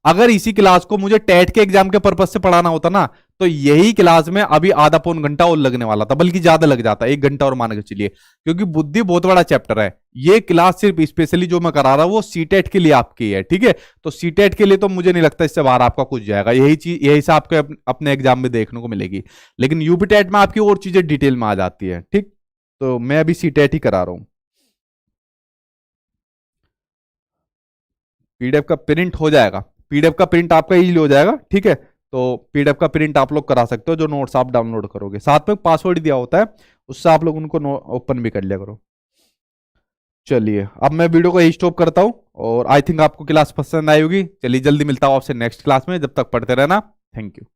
अगर इसी क्लास को मुझे टेट के एग्जाम के पर्पज से पढ़ाना होता ना, तो यही क्लास में अभी आधा पौन घंटा और लगने वाला था, बल्कि ज्यादा लग जाता, 1 घंटा और मान के चलिए, क्योंकि बुद्धि बहुत बड़ा चैप्टर है। ये क्लास सिर्फ स्पेशली जो मैं करा रहा हूं वो सीटेट के लिए आपकी है, ठीक है। तो सीटेट के लिए तो मुझे नहीं लगता इससे बाहर आपका कुछ जाएगा, यही चीज यही से आपको अपने एग्जाम में देखने को मिलेगी। लेकिन यूपी टेट में आपकी और चीजें डिटेल में आ जाती है, ठीक। तो मैं अभी सीटेट ही करा रहा हूं। पीडीएफ का प्रिंट हो जाएगा, पीडीएफ का प्रिंट आपका इजीली हो जाएगा, ठीक है। तो पीडीएफ का प्रिंट आप लोग करा सकते हो, जो नोट्स आप डाउनलोड करोगे, साथ में पासवर्ड दिया होता है, उससे आप लोग उनको ओपन भी कर लिया करो। चलिए अब मैं वीडियो को यही स्टॉप करता हूँ, और आई थिंक आपको क्लास पसंद आई होगी। चलिए जल्दी मिलता हूँ आपसे नेक्स्ट क्लास में, जब तक पढ़ते रहना। Thank you.